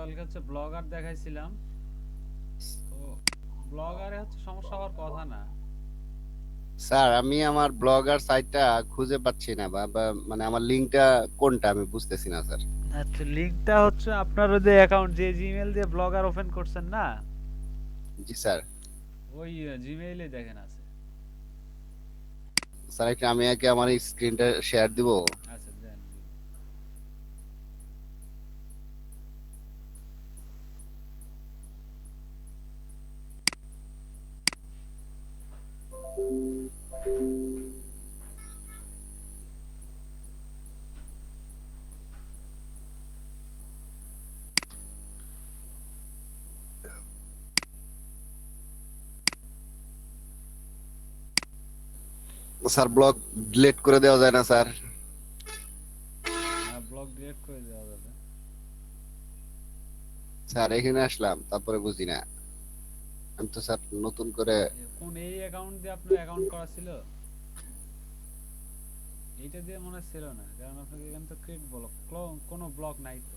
কালকে হচ্ছে ব্লগার দেখাইছিলাম। তো ব্লগারে হচ্ছে সমস্যা হওয়ার কথা না। স্যার, আমি আমার ব্লগার সাইটটা খুঁজে পাচ্ছি না মানে আমার লিঙ্কটা কোনটা আমি বুঝতেছি না স্যার। আচ্ছা, লিংকটা হচ্ছে আপনার ওই যে অ্যাকাউন্ট, যে জিমেল দিয়ে ব্লগার ওপেন করছেন না, জি স্যার। ওই জিমেইলে দেখেন আছে। স্যার, একটা আমি আগে আমার স্ক্রিনটা শেয়ার দিব। আচ্ছা দেন। স্যার, ব্লগ ডিলিট করে দেওয়া যায় না স্যার? হ্যাঁ, ব্লগ ডিলিট করে দেওয়া যাবে। স্যার, এখানে আসলাম তারপরে বুঝি না। আমি তো স্যার নতুন করে। কোন এই অ্যাকাউন্ট দিয়ে আপনার অ্যাকাউন্ট করা ছিল? এইটা দিয়ে মনে হয় ছিল না, কারণ আপনাকে এখানে তো ক্রিয়েট ব্লক, কোনো ব্লক নাই তো।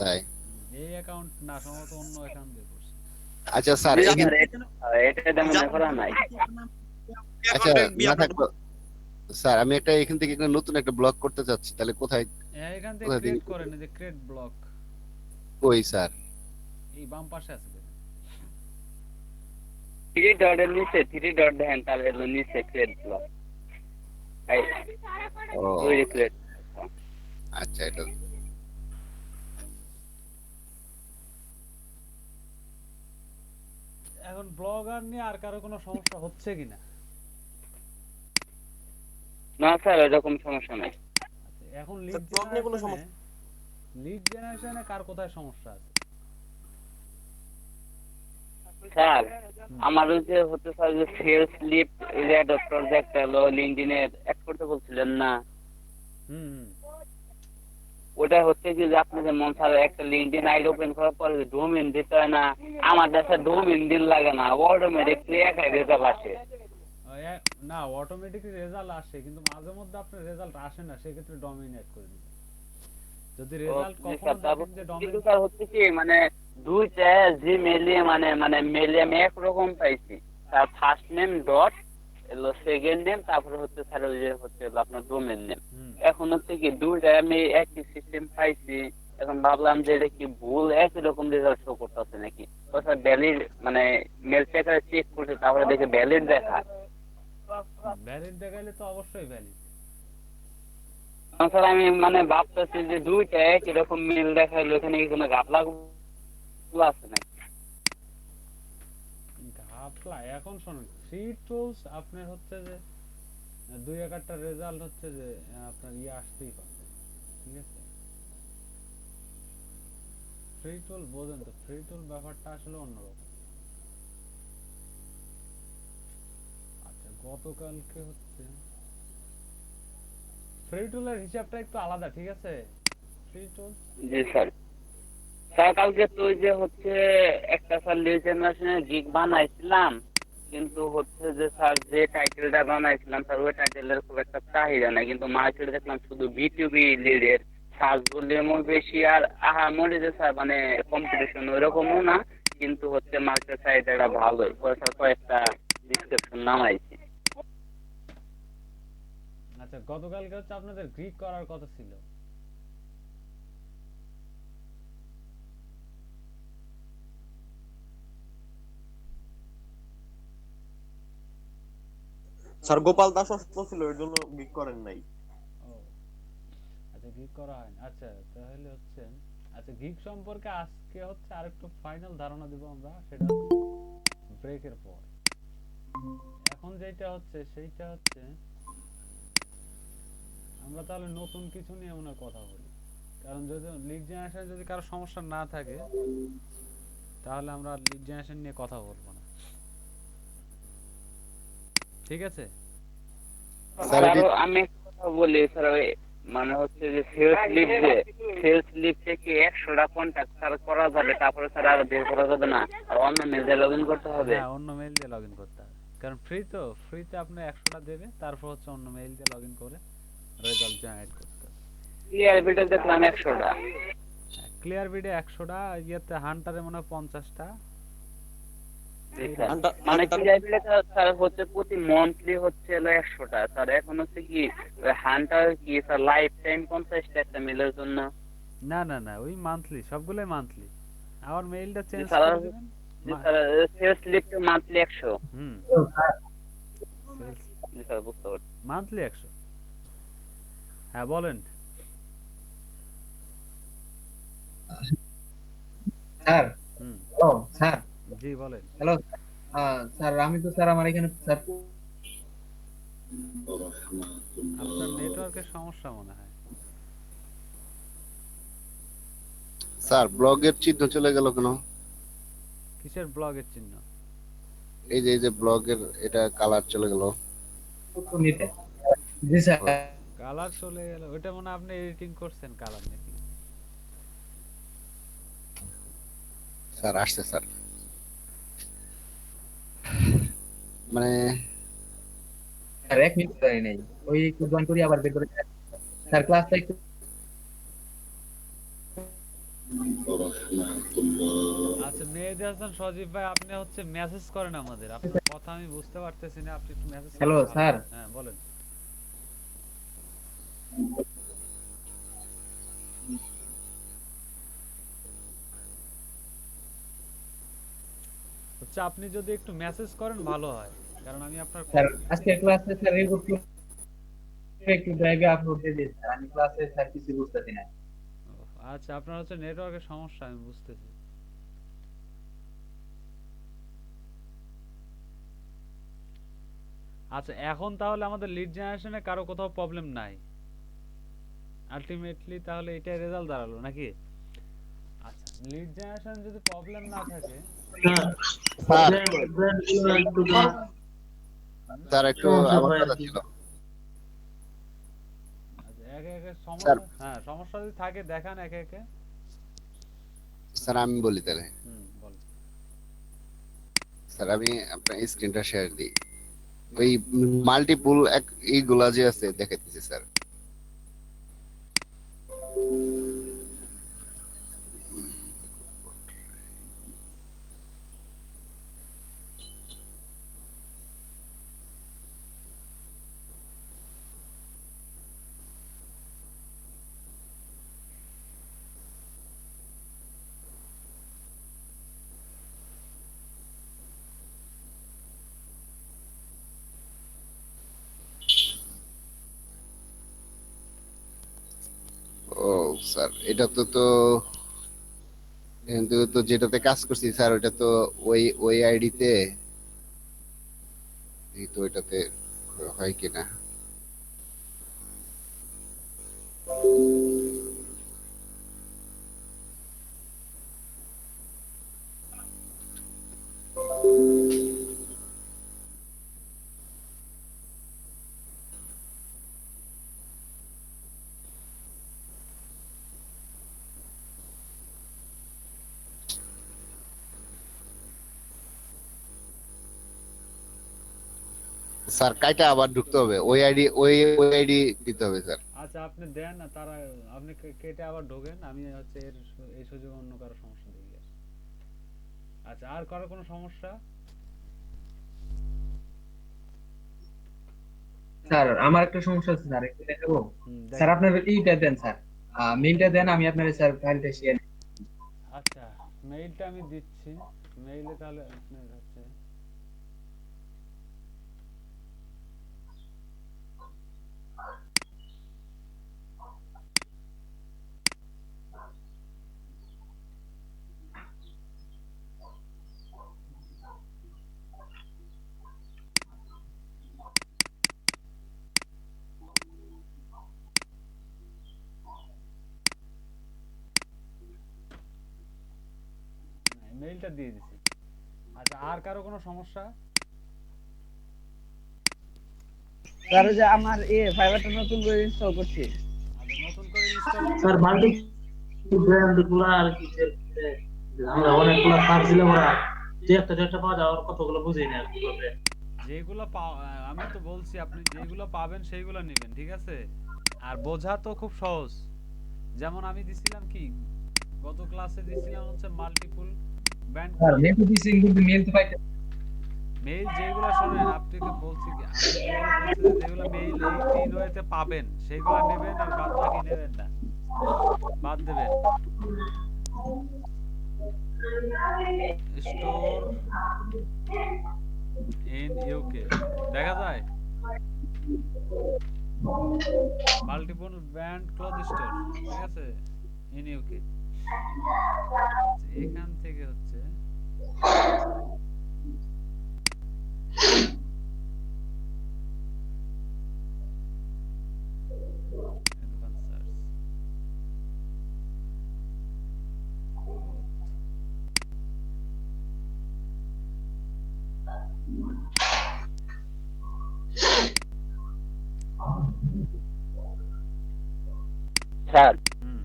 তাই? এই অ্যাকাউন্ট না, সম্ভবত অন্য অ্যাকাউন্ট দিয়ে করছে। আচ্ছা স্যার, জি এখান আপনার এটা তেমন করা নাই। আচ্ছা না থাকলো। স্যার, আমি একটা এখান থেকে একটা নতুন একটা ব্লগ করতে চাচ্ছি, তাহলে কোথায় হ্যাঁ, এখান থেকে কোথায় থেকে ক্রিয়েট করেন, এই যে ক্রিয়েট ব্লক, কই স্যার? এই বাম পাশে আছে দেখেন। থ্রি ডটের নিচে থ্রি ডট দেখেন, তাহলে হলো নিচে ক্রিয়েট ব্লক। এই তৈরি ও ক্রিয়েট। আচ্ছা, এটা এখন ব্লগার নিয়ে আর কারো কোনো সমস্যা হচ্ছে কিনা? না স্যার, এরকম সমস্যা নাই। আচ্ছা, এখন ব্লগ নিয়ে কোনো সমস্যা? লিড জেনারেশনে কার কোথায় সমস্যা আছে? স্যার, আমার ওই যে হতে স্যার যে সেলস লিপ প্রজেক্ট হলো লিঙ্কডিনের অ্যাড করতে বলছিলেন না, হুম হুম। ওটা হচ্ছে কি যে আপনি যে মন স্যার একটা লিঙ্কডিন আইডি ওপেন করার পরে ডোমেইন দিতে হয় না, আমার দেশে ডোমেইন দিন লাগে না, অটোমেটিকলি একাই রেজাল্ট আসে। না, অটোমেটিকলি রেজাল্ট আসে, কিন্তু মাঝে মধ্যে আপনার রেজাল্ট আসে না, সেক্ষেত্রে ডোমেইন অ্যাড করে দিবেন। যদি রেজাল্ট জি কখনো স্যার, তারপর দেখেন যে কিন্তু ডোমেইন, স্যার হচ্ছে কি মানে দুইটা জি মিলিয়ে মানে মিলিয়ে আমি একরকম পাইছি। তার ফার্স্ট নেম ডট এলো, সেকেন্ড নেম, তারপরে হচ্ছে স্যার ওই যে হচ্ছে হলো আপনার ডোমেন নেম। হুম, এখন হচ্ছে কি দুইটা আমি একই সিস্টেম পাইছি। এখন ভাবলাম যে এটা কি ভুল একই রকম রেজাল্ট শো করতেছে নাকি। তো স্যার ভ্যালিড মানে মেল চেকারে চেক করছে, তারপরে দেখে ভ্যালিড দেখা। ভ্যালিড দেখাইলে তো অবশ্যই ভ্যালিড। এখন স্যার আমি মানে ভাবতেছি যে দুইটা একই রকম মেল দেখাইলো, এখানে কি কোনো ঘাপলা আছে নাকি? ঘাপলা, এখন শুনুন, ফ্রি টুলস আপনার হচ্ছে যে দুই একটা রেজাল্ট হচ্ছে যে আপনার ইয়ে আসতেই পারে, ঠিক আছে? ফ্রি টুল বোঝেন তো, ফ্রি টুল ব্যাপারটা আসলে অন্যরকম। আচ্ছা, গতকালকে হচ্ছে ফ্রি টুলের হিসাবটা একটু আলাদা, ঠিক আছে? ফ্রি টুল, জি স্যার। স্যার কালকে তো ওই যে হচ্ছে একটা স্যার লিড জেনারেশনের গিগ বানাইছিলাম, কিন্তু হচ্ছে যে স্যার যে টাইটেলটা বানাইছিলাম স্যার ওই টাইটেলের খুব একটা চাহিদা নাই, কিন্তু মার্কেটে দেখলাম শুধু বিটুবি লিডের সার্চ ভলিউমও বেশি, আর আহামরি যে স্যার মানে কম্পিটিশন ওইরকমও না, কিন্তু হচ্ছে মার্কেট চাহিদাটা ভালোই, পরে স্যার কয়েকটা ডিসক্রিপশন নামাইছি। আচ্ছা, গতকালকে হচ্ছে আপনাদের গ্রিক করার কথা ছিল। স্যার গোপাল দাস অসুস্থ ছিল, এর জন্য গিগ করেন নাই। ও আচ্ছা, গিগ করা হয়নি। আচ্ছা, তাহলে হচ্ছে, আচ্ছা, গিগ সম্পর্কে আজকে হচ্ছে আরেকটু ফাইনাল ধারণা দিব আমরা, সেটা ব্রেকের পর। এখন যেটা হচ্ছে সেইটা হচ্ছে, আমরা তাহলে নতুন কিছু নিয়ে মনে হয় কথা বলি। কারণ যদি লিড জেনারেশন যদি কারো সমস্যা না থাকে, তাহলে আমরা লিড জেনারেশন নিয়ে কথা বলবো না, ঠিক আছে? স্যার, স্যার আমি একটা কথা বলি স্যার, ওই মানে হচ্ছে যে সেলস লিপ থেকে 100টা কন্ট্যাক্ট স্যার করা যাবে, তারপরে স্যার আর বের করা যাবে না, আর অন্য মেল দিয়ে লগ ইন করতে হবে। হ্যাঁ, অন্য মেইল দিয়ে লগ ইন করতে হবে, কারণ ফ্রি তো, ফ্রিতে আপনি 100টা দেবে, তারপর হচ্ছে অন্য মেইল দিয়ে লগ ইন করে রেজাল্ট জেনারেট করতে হবে। ক্লিয়ার ভিডিও দেখলাম 100টা। ক্লিয়ার বিডে 100টা, ইয়েতে হান্টারে মনে হয় 50টা। মানে ক্লিয়ার বিলে স্যার হচ্ছে প্রতি মন্থলি হচ্ছে হলো 100টা স্যার। এখন হচ্ছে কি হান্টার কি স্যার লাইফ টাইম 50টা একটা মেলের জন্য? না না না, ওই মান্থলি, সবগুলোই মান্থলি। আমার মেইলটা চেঞ্জ স্যার করে দিবেন। জি স্যার, সেলস লিফট মান্থলি 100। হুম, জি স্যার, বুঝতে পারছি। মান্থলি 100। হ্যাঁ বলেন। স্যার, হুম, হ্যালো স্যার। জি বলেন। হ্যালো স্যার, আমি তো স্যার আমার এখানে স্যার আপনার নেটওয়ার্কের সমস্যা মনে হয়। স্যার ব্লগের চিহ্ন চলে গেল কেন? কিসের ব্লগের চিহ্ন? এই যে ব্লগের এটা কালার চলে গেল। নিতে। জি স্যার। কালার চলে গেল, ওইটা মনে হয় আপনি এডিটিং করছেন কালার নাকি? স্যার আসছে স্যার, মানে স্যার 1 মিনিট ধরে নেই, ওই একটু জয়েন করি আবার বের করে স্যার ক্লাসটা একটু। আচ্ছা মেহেদী হাসান সজীব ভাই, আপনি হচ্ছে মেসেজ করেন আমাদের, আপনার কথা আমি বুঝতে পারতেছি না, আপনি একটু মেসেজ হ্যালো করেন। স্যার। হ্যাঁ বলেন। হচ্ছে আপনি যদি একটু মেসেজ করেন ভালো হয়, কারণ আমি আপনার স্যার আজকে ক্লাসে স্যার রিপোর্ট একটু ড্রাইভে আপলোড দিয়ে দিন স্যার, আমি ক্লাসে স্যার কিছু বুঝতেছি না। আচ্ছা আপনার হচ্ছে নেটওয়ার্কের সমস্যা, আমি বুঝতেছি। আচ্ছা এখন তাহলে আমাদের লিড জেনারেশনে কারো কোথাও প্রবলেম নাই আলটিমেটলি, তাহলে এটাই রেজাল্ট দাঁড়ালো নাকি? আচ্ছা লিড জেনারেশন যদি প্রবলেম না থাকে, স্যার একটু স্যার একটু সমস্যা আমার হয় আর কথা কি। ছিল। আচ্ছা একে একে স্যার সমস্যা, হ্যাঁ সমস্যা যদি থাকে দেখান একে একে। স্যার আমি বলি তাহলে। বল। স্যার আমি আপনার স্ক্রিনটা শেয়ার দিই। ওই মাল্টিপুল এইগুলা যে আছে দেখাইতেছি স্যার। ও স্যার এটা তো কিন্তু তো যেটাতে কাজ করছি স্যার ওইটা তো ওই আইডিতে, এই তো ওইটাতে হয় কিনা। স্যার কাইটা আবার ঢুকতে হবে, ওই আইডি দিতে হবে স্যার। আচ্ছা আপনি দেন না, তারা আপনি কেটে আবার ঢোকেন, আমি হচ্ছে এই সুযোগে অন্য কারো সমস্যা দেখি আর। আচ্ছা আর কারো কোনো সমস্যা? স্যার আমার একটা সমস্যা আছে স্যার, একটু দেখাবো স্যার। দেখেন। আপনার এইটা দেন স্যার, মেইলটা দেন, আমি আপনার স্যার ফাইলটা শেয়ার। আচ্ছা মেইলটা আমি দিচ্ছি, মেইলে তাহলে আপনার হচ্ছে মেইলটা দিয়ে দিছি। আচ্ছা আর কারো কোনো সমস্যা? স্যার ওই যে আমার ফাইবারটা নতুন করে ইনস্টল করছি। আচ্ছা নতুন করে ইনস্টল। স্যার মাল্টি ব্র্যান্ড গুলো আর কি আমরা অনেকগুলো সার দিলে ওরা যে একটা পাওয়া যায় আর কতগুলো বুঝি না কিভাবে। যেগুলো আমি তো বলছি আপনি যেগুলো পাবেন সেইগুলো নেবেন, ঠিক আছে? আর বোঝা তো খুব সহজ। যেমন আমি দিছিলাম কি গত ক্লাসে দিছিলাম হচ্ছে মাল্টিপল ব্যান্ড স্যার মেল তো দিছি কিন্তু মেল তো পাইতে মেইল যেগুলো শোনেন আপনাকে বলছি কি আমি যেগুলো বলছি যে যেগুলো মেইল এই 3 ওয়েতে পাবেন সেগুলো নেবেন আর বাদ বাকি নেবেন না বাদ দেবেন স্টোর ইন ইউকে দেখা যায় মাল্টিপল ব্র্যান্ড ক্লথ স্টোর ঠিক আছে ইন ইউকে এখান থেকে হচ্ছে advanced search স্যার হুম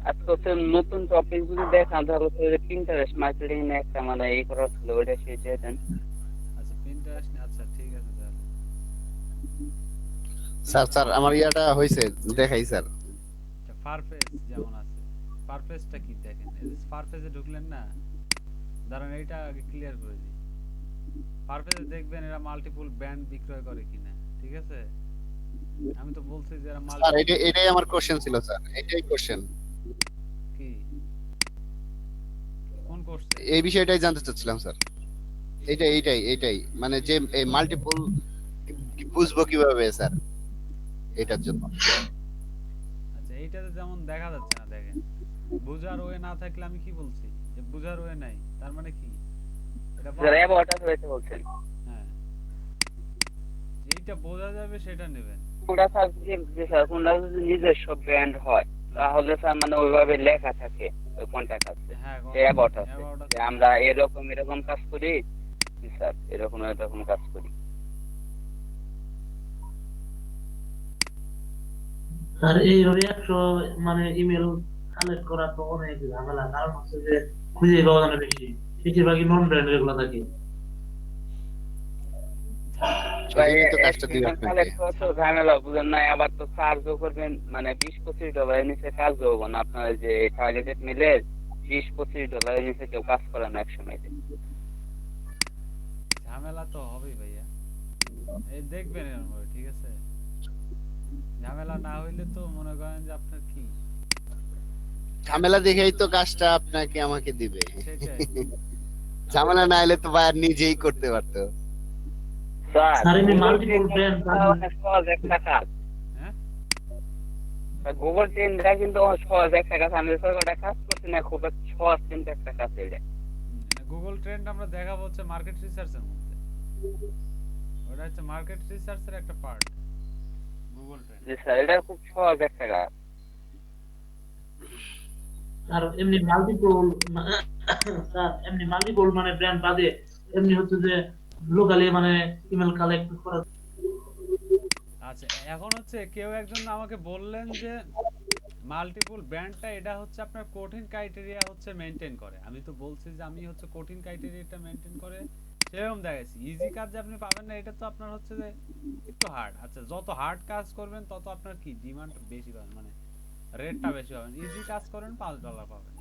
আজকে হচ্ছে নতুন টপিক যদি দেখান তাহলে হচ্ছে যে পিন্টারেস্ট মার্কেটিং নিয়ে একটা মানে এই করা ছিল ওইটা শেষ দিয়ে দেন। আচ্ছা পিন্টারেস্ট আচ্ছা ঠিক আছে তাহলে স্যার আমার ইয়াটা হইছে দেখাই স্যার। ফারফেস যেমন আছে ফারফেসটা কি দেখেন এই যে ফারফেসে ঢুকলেন না দাঁড়ান এইটা আগে ক্লিয়ার করে দিই ফারফেসে দেখবেন এরা মাল্টিপল ব্র্যান্ড বিক্রয় করে কিনা ঠিক আছে আমি তো বলছি যে এরা স্যার এটাই আমার কোশ্চেন ছিল স্যার, এটাই কোশ্চেন, কি কোন কোর্স এই বিষয়টাই জানতে চাচ্ছিলাম স্যার। এইটাই মানে যে এই মাল্টিপল বুঝবো কিভাবে স্যার এটার জন্য। আচ্ছা এইটাতে যেমন দেখা যাচ্ছে না দেখেন বুঝার ওয়ে না থাকলে আমি কি বলছি যে বুঝার ওয়ে নাই তার মানে কি এটা স্যার অ্যাবাউট আস হয়েছে বলছেন হ্যাঁ যেটা বোঝা যাবে সেটা নেবেন কোনটা স্যার যে স্যার কোনটা যদি নিজস্ব ব্র্যান্ড হয় তাহলে স্যার মানে ওইভাবে লেখা থাকে ওই কন্ট্যাক্ট আছে হ্যাঁ অ্যাবাউট আছে about us যে আমরা এরকম কাজ করি জি স্যার এরকম কাজ করি। স্যার এইভাবে 100 মানে ইমেল কালেক্ট করা তো অনেক ঝামেলা, কারণ হচ্ছে যে খুঁজে পাওয়া যায় না বেশি, বেশিরভাগই নন ব্র্যান্ড এগুলো থাকে। সেজন্যই তো কাজটা দিই আপনাকে। ঝামেলা বুঝেন না, আবার তো চার্জও করবেন মানে $20-25 নিচে কাজও হবো না আপনার যে টার্গেটেড মিলে $20-25 নিচে কেউ কাজ করে না একসময়। ঝামেলা তো হবেই ভাইয়া এই দেখবেন এরকম ভাবে ঠিক আছে ঝামেলা না হইলে তো মনে করেন যে আপনার কি ঝামেলা দেখেই তো কাজটা আপনাকে আমাকে দিবে, সেটাই ঝামেলা না এলে তো ভাই নিজেই করতে পারতো। স্যার এমনি মাল্টিপল ব্র্যান্ড অনেক সহজ একটা কাজ। হ্যাঁ গুগল ট্রেন্ডটা কিন্তু অনেক সহজ একটা কাজ, আমি ওটা কাজ করছি না, খুব সহজ কিন্তু একটা কাজ এটা। গুগল ট্রেন্ড আমরা দেখাবো হচ্ছে মার্কেট রিসার্চের মধ্যে ওটা হচ্ছে মার্কেট রিসার্চের একটা পার্ট গুগল ট্রেন্ড জি স্যার এটা খুব সহজ একটা কাজ। আর এমনি মাল্টিপল মানে ব্র্যান্ড বাদে এমনি হচ্ছে যে লোকালি মানে ইমেল কালেক্ট করা। আচ্ছা এখন হচ্ছে কেউ একজন আমাকে বললেন যে মাল্টিপল ব্র্যান্ডটা এটা হচ্ছে আপনার কঠিন ক্রাইটেরিয়া হচ্ছে মেইনটেইন করে আমি তো বলছি যে আমি হচ্ছে কঠিন ক্রাইটেরিয়াটা মেইনটেইন করে সেরকম দেখাইছি ইজি কাজ যে আপনি পাবেন না এটা তো আপনার হচ্ছে যে একটু হার্ড আচ্ছা যত হার্ড কাজ করবেন তত আপনার কি ডিমান্ড বেশি পাবেন মানে রেটটা বেশি পাবেন ইজি কাজ করেন $5 পাবেন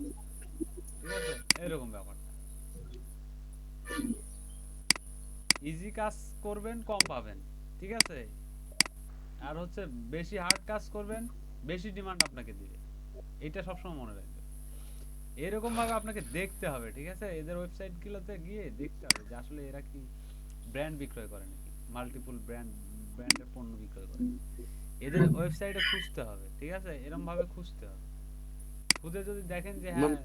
ঠিক আছে এরকম ব্যাপারটা ইজি কাজ করবেন কম পাবেন ঠিক আছে আর হচ্ছে বেশি হার্ড কাজ করবেন বেশি ডিমান্ড আপনাকে দিবে এটা সবসময় মনে রাখবেন এরকম ভাবে আপনাকে দেখতে হবে ঠিক আছে এদের ওয়েবসাইট গুলোতে গিয়ে দেখতে হবে যে আসলে এরা কি ব্র্যান্ড বিক্রয় করে নাকি মাল্টিপল ব্র্যান্ডের পণ্য বিক্রয় করে এদের ওয়েবসাইটে খুঁজতে হবে ঠিক আছে এরকম ভাবে খুঁজতে হবে খুঁজে যদি দেখেন যে হ্যাঁ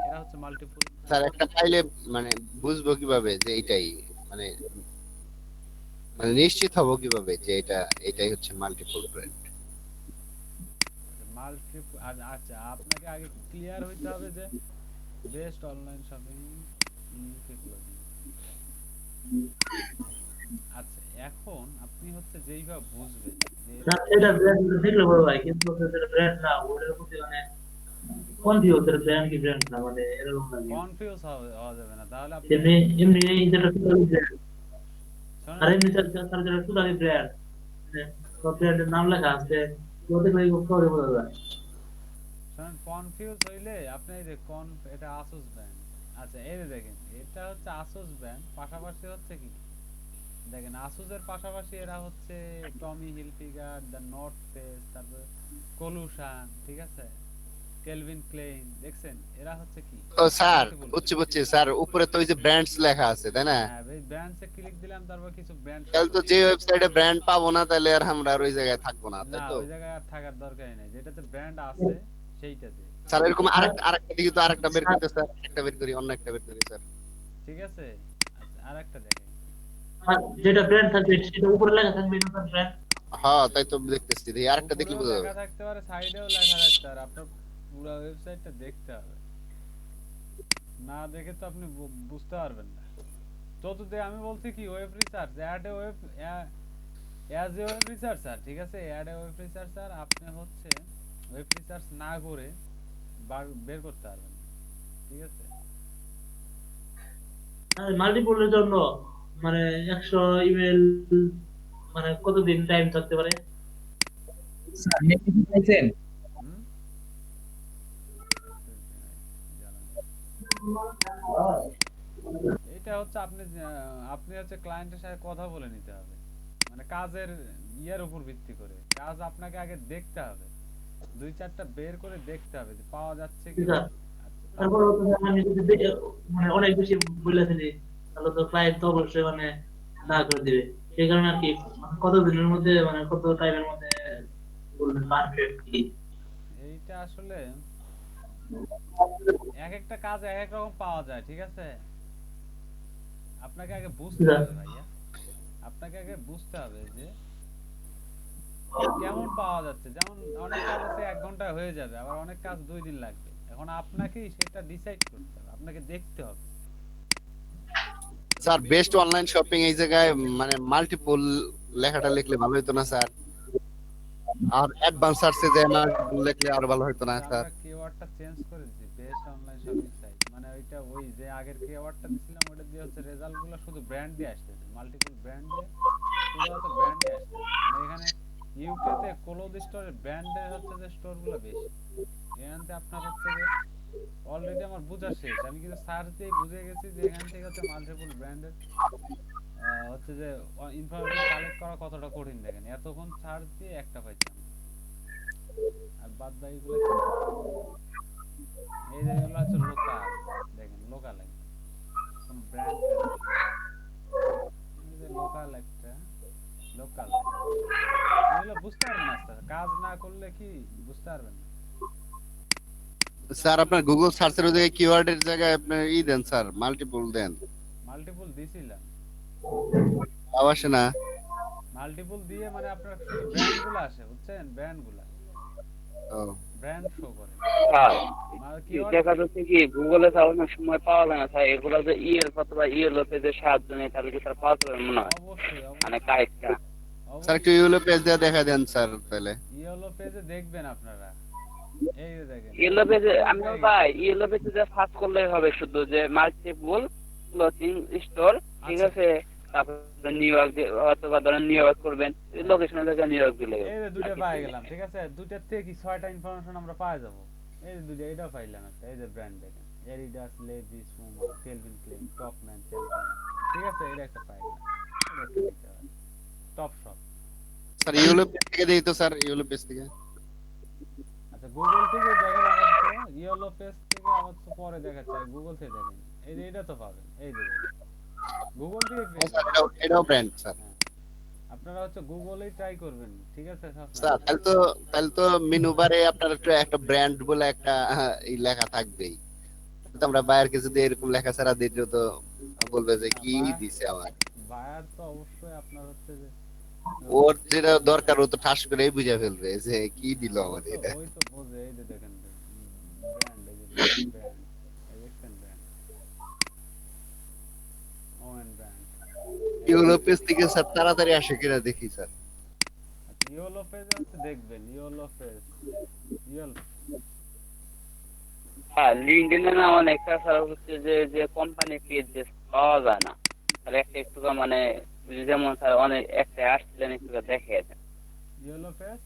এরা হচ্ছে মাল্টিপল স্যার একটা পাইলে মানে বুঝবো কিভাবে যে এইটাই মানে মানে নিশ্চিত হব কিভাবে যে এটাই হচ্ছে মাল্টিপল ব্র্যান্ড। মাল্টিপল আচ্ছা আপনাকে আগে ক্লিয়ার হইতে হবে যে বেস্ট অনলাইন শপিং টেকনোলজি আচ্ছা এখন আপনি হচ্ছে যেইভাবে বুঝবেন যে স্যার এটা ব্র্যান্ড দেখলে বড় ভাই, কিন্তু এটা ব্র্যান্ড না, ওটার প্রতি মানে কনফিউজ, এর ব্র্যান্ড কি ব্র্যান্ড না মানে এরকম লাগে। কনফিউজ হওয়া যাবে না তাহলে আপনি এমনি যেটা টোটালি ব্র্যান্ড, শোনেন, আর এমনি স্যার যেটা টোটালি ব্র্যান্ড সব ব্র্যান্ডের নাম লেখা আছে ওটা করে বোঝা যায়। শুনুন, কনফিউজ হইলে আপনি এই যে এটা আসুস ব্র্যান্ড। আচ্ছা এই যে দেখেন, এটা হচ্ছে আসুস ব্র্যান্ড, পাশাপাশি হচ্ছে কি দেখেন আসুসের পাশাপাশি এরা হচ্ছে টমি হিলফিগার, দ্য নর্থ ফেস, তারপর কলুশন, ঠিক আছে, কেলভিন ক্লেইন, দেখছেন এরা হচ্ছে কি ও স্যার, multiple বুঝছি বুঝছি স্যার, উপরে তো ওই যে ব্র্যান্ডস লেখা আছে তাই না? হ্যাঁ, এই ব্র্যান্ডসে ক্লিক দিলাম, তারপর কিছু ব্র্যান্ড তাহলে তো যে ওয়েবসাইটে ব্র্যান্ড পাবো না, তাহলে আর আমরা আর ওই জায়গায় থাকবো না, তাই না, তো? ওই জায়গায় আর থাকার দরকারই নাই, যেটাতে ব্র্যান্ড আছে সেইটাতে। স্যার এরকম আরেকটা দিকে তো আরেকটা বের করতে স্যার, একটা বের করি, অন্য একটা বের করি স্যার। ঠিক আছে, আচ্ছা আরেকটা দেখেন। আর যেটা ব্র্যান্ড থাকবে সেটা উপরে লেখা থাকবে এটা ব্র্যান্ড। হ্যাঁ তাই তো দেখতেছি, দেখি আরেকটা দেখলে উপরেও বোঝা লেখা যাবে। থাকতে পারে, সাইডেও লেখা থাকতে পারে, আপনার পুরো ওয়েবসাইটটা দেখতে হবে, না দেখে তো আপনি বুঝতে পারবেন না। চতুর্থে আমি বলছি কি, web research, add a web as a web researcher, ঠিক আছে, অ্যাড এ ওয়েব রিসার্চার আপনি হচ্ছে ওয়েব রিসার্চ না করে বের করতে পারবেন না, ঠিক আছে। আর মাল্টিপলের জন্য মানে 100 ইমেল মানে কতদিন টাইম থাকতে পারে? স্যার নেট কি পাইছেন? হুম? এটা হচ্ছে আপনি হচ্ছে ক্লায়েন্টের সাথে কথা বলে নিতে হবে, মানে কাজের ইয়ের উপর ভিত্তি করে কাজ আপনাকে আগে দেখতে হবে, 2-4টা বের করে দেখতে হবে যে পাওয়া যাচ্ছে কি। ঠিক আছে। আচ্ছা, তারপর আমি যদি মানে অনেক বেশি বলে ফেলি তাহলে তো ক্লায়েন্ট তো অবশ্যই মানে না করে দিবে। সেই কারণে আর কি মানে কত দিনের মধ্যে মানে কত টাইমের মধ্যে বলবেন পারফেক্ট কি? এইটা আসলে এক একটা কাজ এক এক রকম পাওয়া যায়, ঠিক আছে। আপনাকে আগে বুঝতে হবে ভাইয়া, আপনাকে আগে বুঝতে হবে যে কেমন পাওয়া যাচ্ছে। যেমন অনেক কাজ আছে 1 ঘন্টায় হয়ে যাবে, আবার অনেক কাজ 2 দিন লাগবে। এখন আপনাকেই সেটা ডিসাইড করতে হবে, আপনাকে দেখতে হবে। স্যার বেস্ট অনলাইন শপিং এই জায়গায় মানে মাল্টিপল লেখাটা লিখলে ভালো হতো না স্যার? আর অ্যাডভান্স সার্চে যে না লিখলে আর ভালো হতো না স্যার? আমরা কিওয়ার্ডটা চেঞ্জ করে দিয়েছি, বেস্ট অনলাইন শপিং সাইট, মানে ওইটা ওই যে আগের কিওয়ার্ডটা দিছিলাম ওটা দিয়ে হচ্ছে রেজাল্টগুলো শুধু ব্র্যান্ড দিয়ে আসতেছে, মাল্টিপল ব্র্যান্ড দিয়ে শুধুমাত্র ব্র্যান্ড দিয়ে আসতেছে। মানে এখানে ইউকে তে ক্লোথ স্টোরের ব্র্যান্ডের হচ্ছে যে স্টোরগুলো বেশি, এখানে আপনার হচ্ছে যে অলরেডি আমার বোঝা শেষ, আমি কিন্তু সার্চ দিয়ে বুঝে গেছি যে এখান থেকে হচ্ছে মাল্টিপল ব্র্যান্ডের হচ্ছে যে ইনফরমেশন কালেক্ট করা কতটা কঠিন। দেখেন এতক্ষণ সার্চ দিয়ে একটা পাইছিলাম, আর বাদ বাকিগুলো কি? এই যে এগুলো হচ্ছে লোকাল, দেখেন লোকাল একদম কোন ব্র্যান্ড, এই যে লোকাল একটা লোকাল, এগুলো বুঝতে পারবেন আস্তে আস্তে, কাজ না করলে কি বুঝতে পারবেন না। স্যার আপনার গুগল সার্চের ওই জায়গায় কিওয়ার্ডের জায়গায় আপনি দেন স্যার, মাল্টিপল দেন, মাল্টিপল দিছিলাম, তাও আসে না। মাল্টিপল দিয়ে মানে আপনার শুধু ব্র্যান্ডগুলো আসে, বুঝছেন, ব্র্যান্ডগুলো ও ব্র্যান্ড শো করে। স্যার মানে দেখা যাচ্ছে কি গুগলে তো অনেক সময় পাওয়া যায় না স্যার, এগুলো যে ইয়ের অথবা ইয়েলো পেজের সাহায্য নেই তাহলে কি স্যার পাওয়া যাবে মনে হয় অবশ্যই মানে অবশ্যই কাইটটা। স্যার একটু ইউলো পেজ দিয়ে দেখা দেন স্যার তাহলে। ইয়েলো পেজে দেখবেন আপনারা, এই যে দেখেন ইয়েলো পেজে আমি ভাই ইয়েলো পেজে যা সার্চ করলেই হবে শুধু যে মাল্টিপল ক্লথিং স্টোর, ঠিক আছে, তারপর নিউ ইয়র্ক অথবা ধরেন নিউ ইয়র্ক করবেন, লোকেশনে থেকে নিউ ইয়র্ক দিলে এই যে দুইটা পাই গেলাম, ঠিক আছে, দুইটার থেকে কি 6টা ইনফরমেশন আমরা পাই যাব। এই যে দুইটা, এটাও পাইলাম একটা, এই যে ব্র্যান্ড দেখেন, Adidas, Levi's, Puma, Calvin Klein, Topman, Champion, ঠিক আছে, এটা একটা পাই গেলাম, এটা একটা দিতে হবে, top shop. Sir yellow page থেকে দেই তো স্যার, ইউলো পেজ থেকে। আচ্ছা গুগল থেকে দেখেন, আমার তো ইয়েলো পেজ থেকে আমার তো পরে দেখাচ্ছে, গুগল থেকে দেখেন, এই যে এটা তো পাবেন, এই যে গুগল থেকে পেয়ে স্যার যাবেন। এটাও ব্র্যান্ড স্যার। হ্যাঁ, আপনারা হচ্ছে গুগলেই ট্রাই করবেন, ঠিক আছে স্যার সবসময়। তাহলে তো মেনু বারে আপনার একটা ব্র্যান্ড বলে একটা এই লেখা থাকবেই। তো আমরা বায়ারকে যদি এরকম লেখা ছাড়া দিত তো বলবে যে কি দিছে আমার। বায়ার তো অবশ্যই আপনার হচ্ছে যে ওর যেটা দরকার ও তো ঠাস করেই বুঝে ফেলবে যে কি দিল আমাদের এটা। ওই তো বোঝে, এই যে দেখেন ব্র্যান্ড, এই যে ব্র্যান্ড, এই দেখছেন ব্র্যান্ড, ওএন ব্র্যান্ড। ইউলো পেজ থেকে স্যার তাড়াতাড়ি আসে কিনা দেখি স্যার। আচ্ছা ইয়েলো পেজ হচ্ছে দেখবেন, ইয়েলো পেজ, ইয়েলো হ্যাঁ লিঙ্কডইনে না অনেকটা স্যার হচ্ছে যে যে কোম্পানি পেজ যে পাওয়া যায় না, তাহলে একটা একটু মানে যেমন স্যার অনেক একটা আসছিলেন একটু দেখে দেন। Yellow page.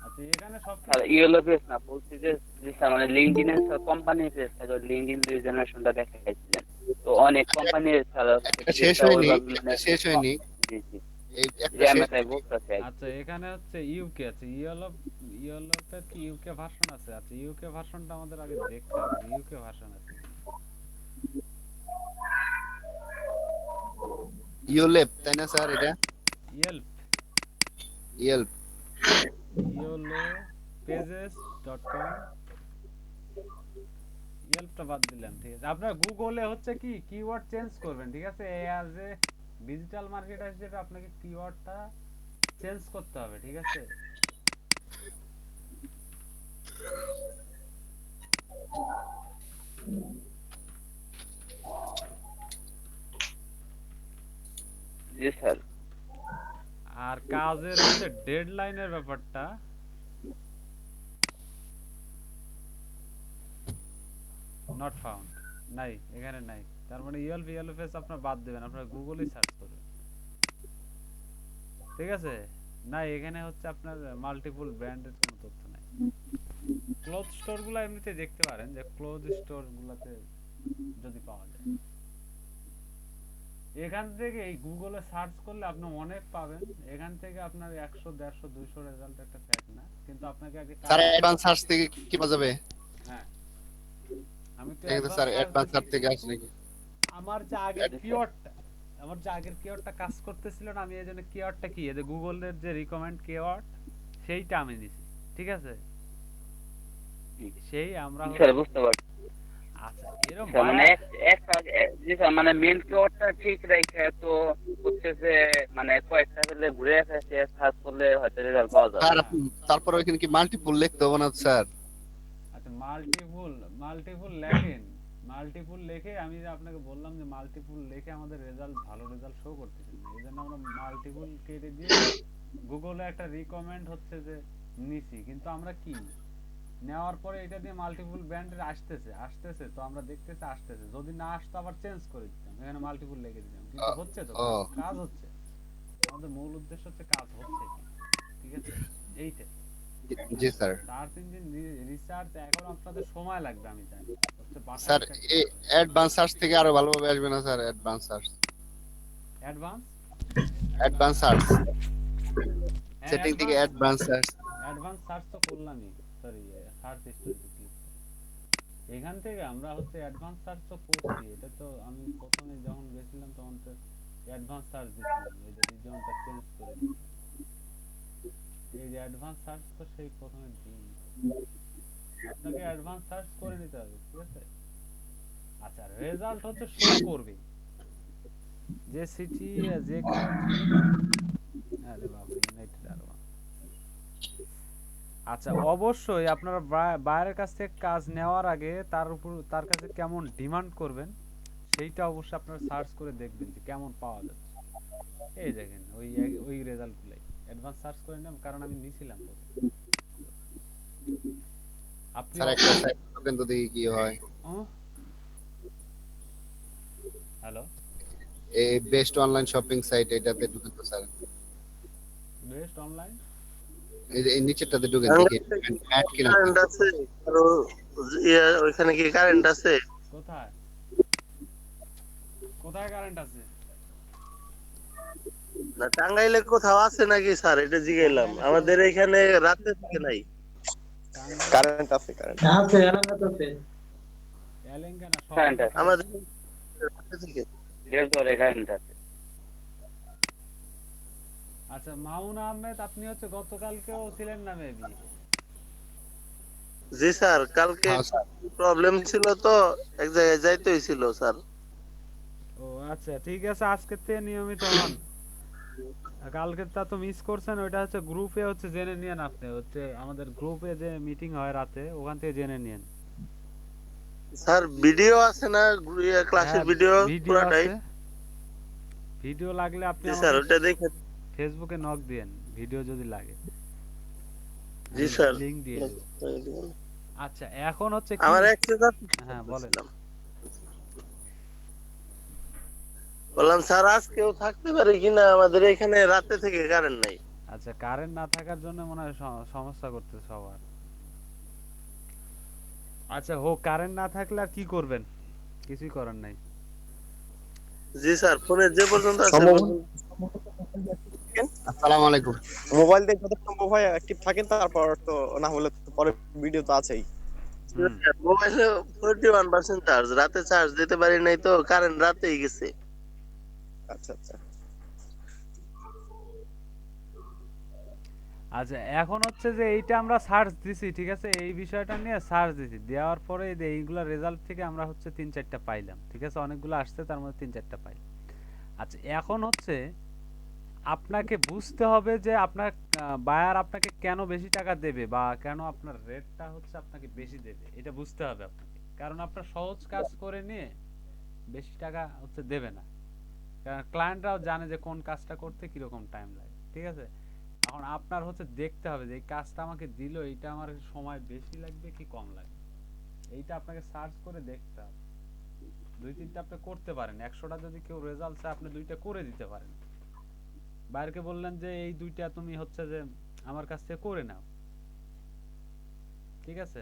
আচ্ছা তো এখানে সব আর ইয়েলো পেজ না বলছি যে যে স্যার মানে লিঙ্কডইনের কোম্পানি পেজ থাকে লিঙ্কডইন রিজেনারেশনটা দেখাইছিলেন তো অনেক কোম্পানির স্যার একটা শেষ হয়নি, একটা শেষ হয়নি, জি জি এই একটা যে আমি শেষ তাই বলতেছি আচ্ছা এখানে হচ্ছে ইউকে আছে ইউরোপের কি ইউকে ভার্সন আছে আচ্ছা ইউকে ভার্সনটা আমাদের আগে দেখতে হবে ইউকে ভার্সন আছে ইউলেপ তাই না স্যার? এটা ইয়েল্প ইয়েল্প। ইয়োলো পেজেস.com ইয়েল্পটা বাদ দিলাম ঠিক আছে আপনার গুগলে হচ্ছে কি কিওয়ার্ড চেঞ্জ করবেন ঠিক আছে অ্যাজ এ ডিজিটাল মার্কেটার হিসেবে আপনাকে কিওয়ার্ডটা চেঞ্জ করতে হবে ঠিক আছে জি স্যার আর কাজের হচ্ছে ডেডলাইনের ব্যাপারটা নট ফাউন্ড নাই এখানে নাই তার মানে ইয়েলপেস আপনার বাদ দিবেন আপনারা গুগলেই সার্চ করবেন ঠিক আছে না এখানে হচ্ছে আপনার মাল্টিপল ব্র্যান্ডের কোনো তথ্য নাই ক্লথ স্টোরগুলো এমনিতে দেখতে পারেন যে ক্লথ স্টোরগুলোতে যদি পাওয়া যায় এখান থেকে এই গুগলে সার্চ করলে আপনি অনেক পাবেন এখান থেকে আপনার 100 150 200 রেজাল্ট একটা ফ্যাক্ট না কিন্তু আপনাকে আগে স্যার অ্যাডভান্স সার্চ থেকে কি পাওয়া যাবে? হ্যাঁ আমি তো দেখেন স্যার অ্যাডভান্স সার্চ থেকে আসে নাকি? আমার যে আগের কিওয়ার্ডটা আমার যে আগের কিওয়ার্ডটা কাজ করতেছিল না আমি এইজন্য কিওয়ার্ডটা কি এই যে গুগলের যে রিকমেন্ড কিওয়ার্ড সেইটা আমি নিছি ঠিক আছে সেই আমরা স্যার বুঝতে পারছি আচ্ছা এরকম স্যার মানে একটা জি স্যার মানে মেন কিওয়ার্ডটা ঠিক রেখে তো হচ্ছে যে মানে কয়েকটা ফেলে ঘুরে এসে সার্চ করলে হয়তো রেজাল্ট পাওয়া যাবে স্যার তারপর ওইখানে কি মাল্টিপল লিখতে হবে না স্যার? আচ্ছা মাল্টিপল লেখেন মাল্টিপল লিখে আমি যে আপনাকে বললাম যে মাল্টিপল লিখে আমাদের রেজাল্ট ভালো রেজাল্ট শো করতেছে না এইজন্য আমরা মাল্টিপল কেটে দিয়ে গুগলে একটা রিকমেন্ড হচ্ছে যে নিছি কিন্তু আমরা কি নেওয়ার পরে এটা দিয়ে মাল্টিপল ব্র্যান্ডের আসতেছে তো আমরা দেখতেছি আসতেছে যদি না আসতো আবার চেঞ্জ করে দিতাম এখানে মাল্টিপল লিখে দিতাম কিন্তু হচ্ছে তো কাজ হচ্ছে আমাদের মূল উদ্দেশ্য হচ্ছে কাজ হচ্ছে ঠিক আছে এইটা জি স্যার। সার্চ ইঞ্জিন রিসার্চ এখন আপনাদের সময় লাগবে আমি জানি হচ্ছে স্যার এই অ্যাডভান্স সার্চ থেকে আরো ভালোভাবে আসবে না sir? Advance search search setting থেকে অ্যাডভান্স সার্চ তো করলামই সরি সার্চ হিস্টরি ক্লিক এখান থেকে আমরা হচ্ছে অ্যাডভান্স সার্চ তো করছি এটা তো আমি প্রথমে যখন গেছিলাম তখন তো অ্যাডভান্স সার্চ দিছিলাম এই যে রিজনটা চেঞ্জ করে এই যে অ্যাডভান্স সার্চ তো সেই প্রথমে দিই আপনাকে অ্যাডভান্স সার্চ করে নিতে হবে ঠিক আছে আচ্ছা রেজাল্ট হচ্ছে শো করবে যে সিটি যে আরে বাবা ইউনাইটেড আরব আচ্ছা অবশ্যই আপনারা বাইরের কাছ থেকে কাজ নেওয়ার আগে তার কাছে কেমন ডিমান্ড করবেন সেইটা অবশ্যই আপনারা সার্চ করে দেখবেন যে কেমন পাওয়া যাচ্ছে এই দেখেন ওই রেজাল্টগুলাই অ্যাডভান্স সার্চ করে নিলাম কারণ আমি নিছিলাম আপনি স্যার একটা সাইট ওপেন তো দেখি কি হয়। হ্যালো এই বেস্ট অনলাইন শপিং সাইট এটাতে ঢুকেন তো স্যার? বেস্ট অনলাইন এই যে এই নিচেরটাতে ঢুকেন দেখি অ্যাড কিনা কারেন্ট আছে আর ওইখানে কি কারেন্ট আছে? কোথায় কারেন্ট আছে না টাঙ্গাইলে কোথাও আছে নাকি স্যার? এটা জিগাইলাম। আমাদের এখানে রাতে থেকে নাই। কারেন্ট আছে কারেন্ট আছে এলাকাতে আছে তেলেঙ্গানা কারেন্ট আছে আমাদের রাতে থেকে দেড় কারেন্ট আছে আচ্ছা মামুন আহমেদ আপনি হচ্ছে গতকালকেও ছিলেন না মেবি জি স্যার কালকে প্রবলেম ছিল তো এক জায়গায় যাইতে হইছিল স্যার। ও আচ্ছা ঠিক আছে আজকে থেকে নিয়মিত হন কালকে তা তো মিস করছেন ওইটা হচ্ছে গ্রুপে হচ্ছে জেনে নিয়েন আপনি হচ্ছে আমাদের গ্রুপে যে মিটিং হয় রাতে ওখান থেকে জেনে নিয়েন স্যার ভিডিও আছে না ক্লাসের ভিডিও পুরোটাই? ভিডিও লাগলে আপনি জি স্যার ওটা দেখে ফেসবুকে নক দেন ভিডিও যদি লাগে জি স্যার লিংক দিয়ে দেব আচ্ছা এখন হচ্ছে আমার অ্যাক্সেস আছে। হ্যাঁ বলেন বললাম স্যার আজকেও থাকতে পারে কিনা? আমাদের এখানে রাতে থেকে কারেন্ট নাই। আচ্ছা, কারেন্ট না থাকার জন্য মনে হয় সমস্যা করতে সবার। আচ্ছা হোক, কারেন্ট না থাকলে আর কি করবেন? কিছুই করার নাই। জি স্যার, ফোনের যে পর্যন্ত আছে সম্ভব আসসালামু আলাইকুম। মোবাইল দিয়ে যত সম্ভব হয় অ্যাক্টিভ থাকেন, তারপর তো না হলে তো পরে ভিডিও তো আছেই। হুম। মোবাইলে 41% চার্জ, রাতে চার্জ দিতে পারি নাই তো, কারেন্ট রাতেই গেছে। আচ্ছা আচ্ছা। আচ্ছা এখন হচ্ছে যে এইটা আমরা সার্চ দিছি, ঠিক আছে, এই বিষয়টা নিয়ে সার্চ দিছি, দেওয়ার পরে এই যে এইগুলা রেজাল্ট থেকে আমরা হচ্ছে 3-4টা পাইলাম, ঠিক আছে, অনেকগুলো আসছে তার মধ্যে 3-4টা পাই। আচ্ছা এখন হচ্ছে আপনাকে বুঝতে হবে যে আপনার বায়ার আপনাকে কেন বেশি টাকা দেবে বা কেন আপনার রেটটা হচ্ছে আপনাকে বেশি দেবে, এটা বুঝতে হবে আপনাকে। কারণ আপনার সহজ কাজ করে নিয়ে বেশি টাকা হচ্ছে দেবে না, কারণ ক্লায়েন্টরাও জানে যে কোন কাজটা করতে কিরকম টাইম লাগে, ঠিক আছে। এখন আপনার হচ্ছে দেখতে হবে যে এই কাজটা আমাকে দিল, এইটা আমার সময় বেশি লাগবে কি কম লাগবে, এইটা আপনাকে সার্চ করে দেখতে হবে। 2-3টা আপনি করতে পারেন, 100টা যদি কেউ রেজাল্ট চায় আপনি 2টা করে দিতে পারেন। বাইরকে বললেন যে এই 2টা তুমি হচ্ছে যে আমার কাছ থেকে করে নাও, ঠিক আছে।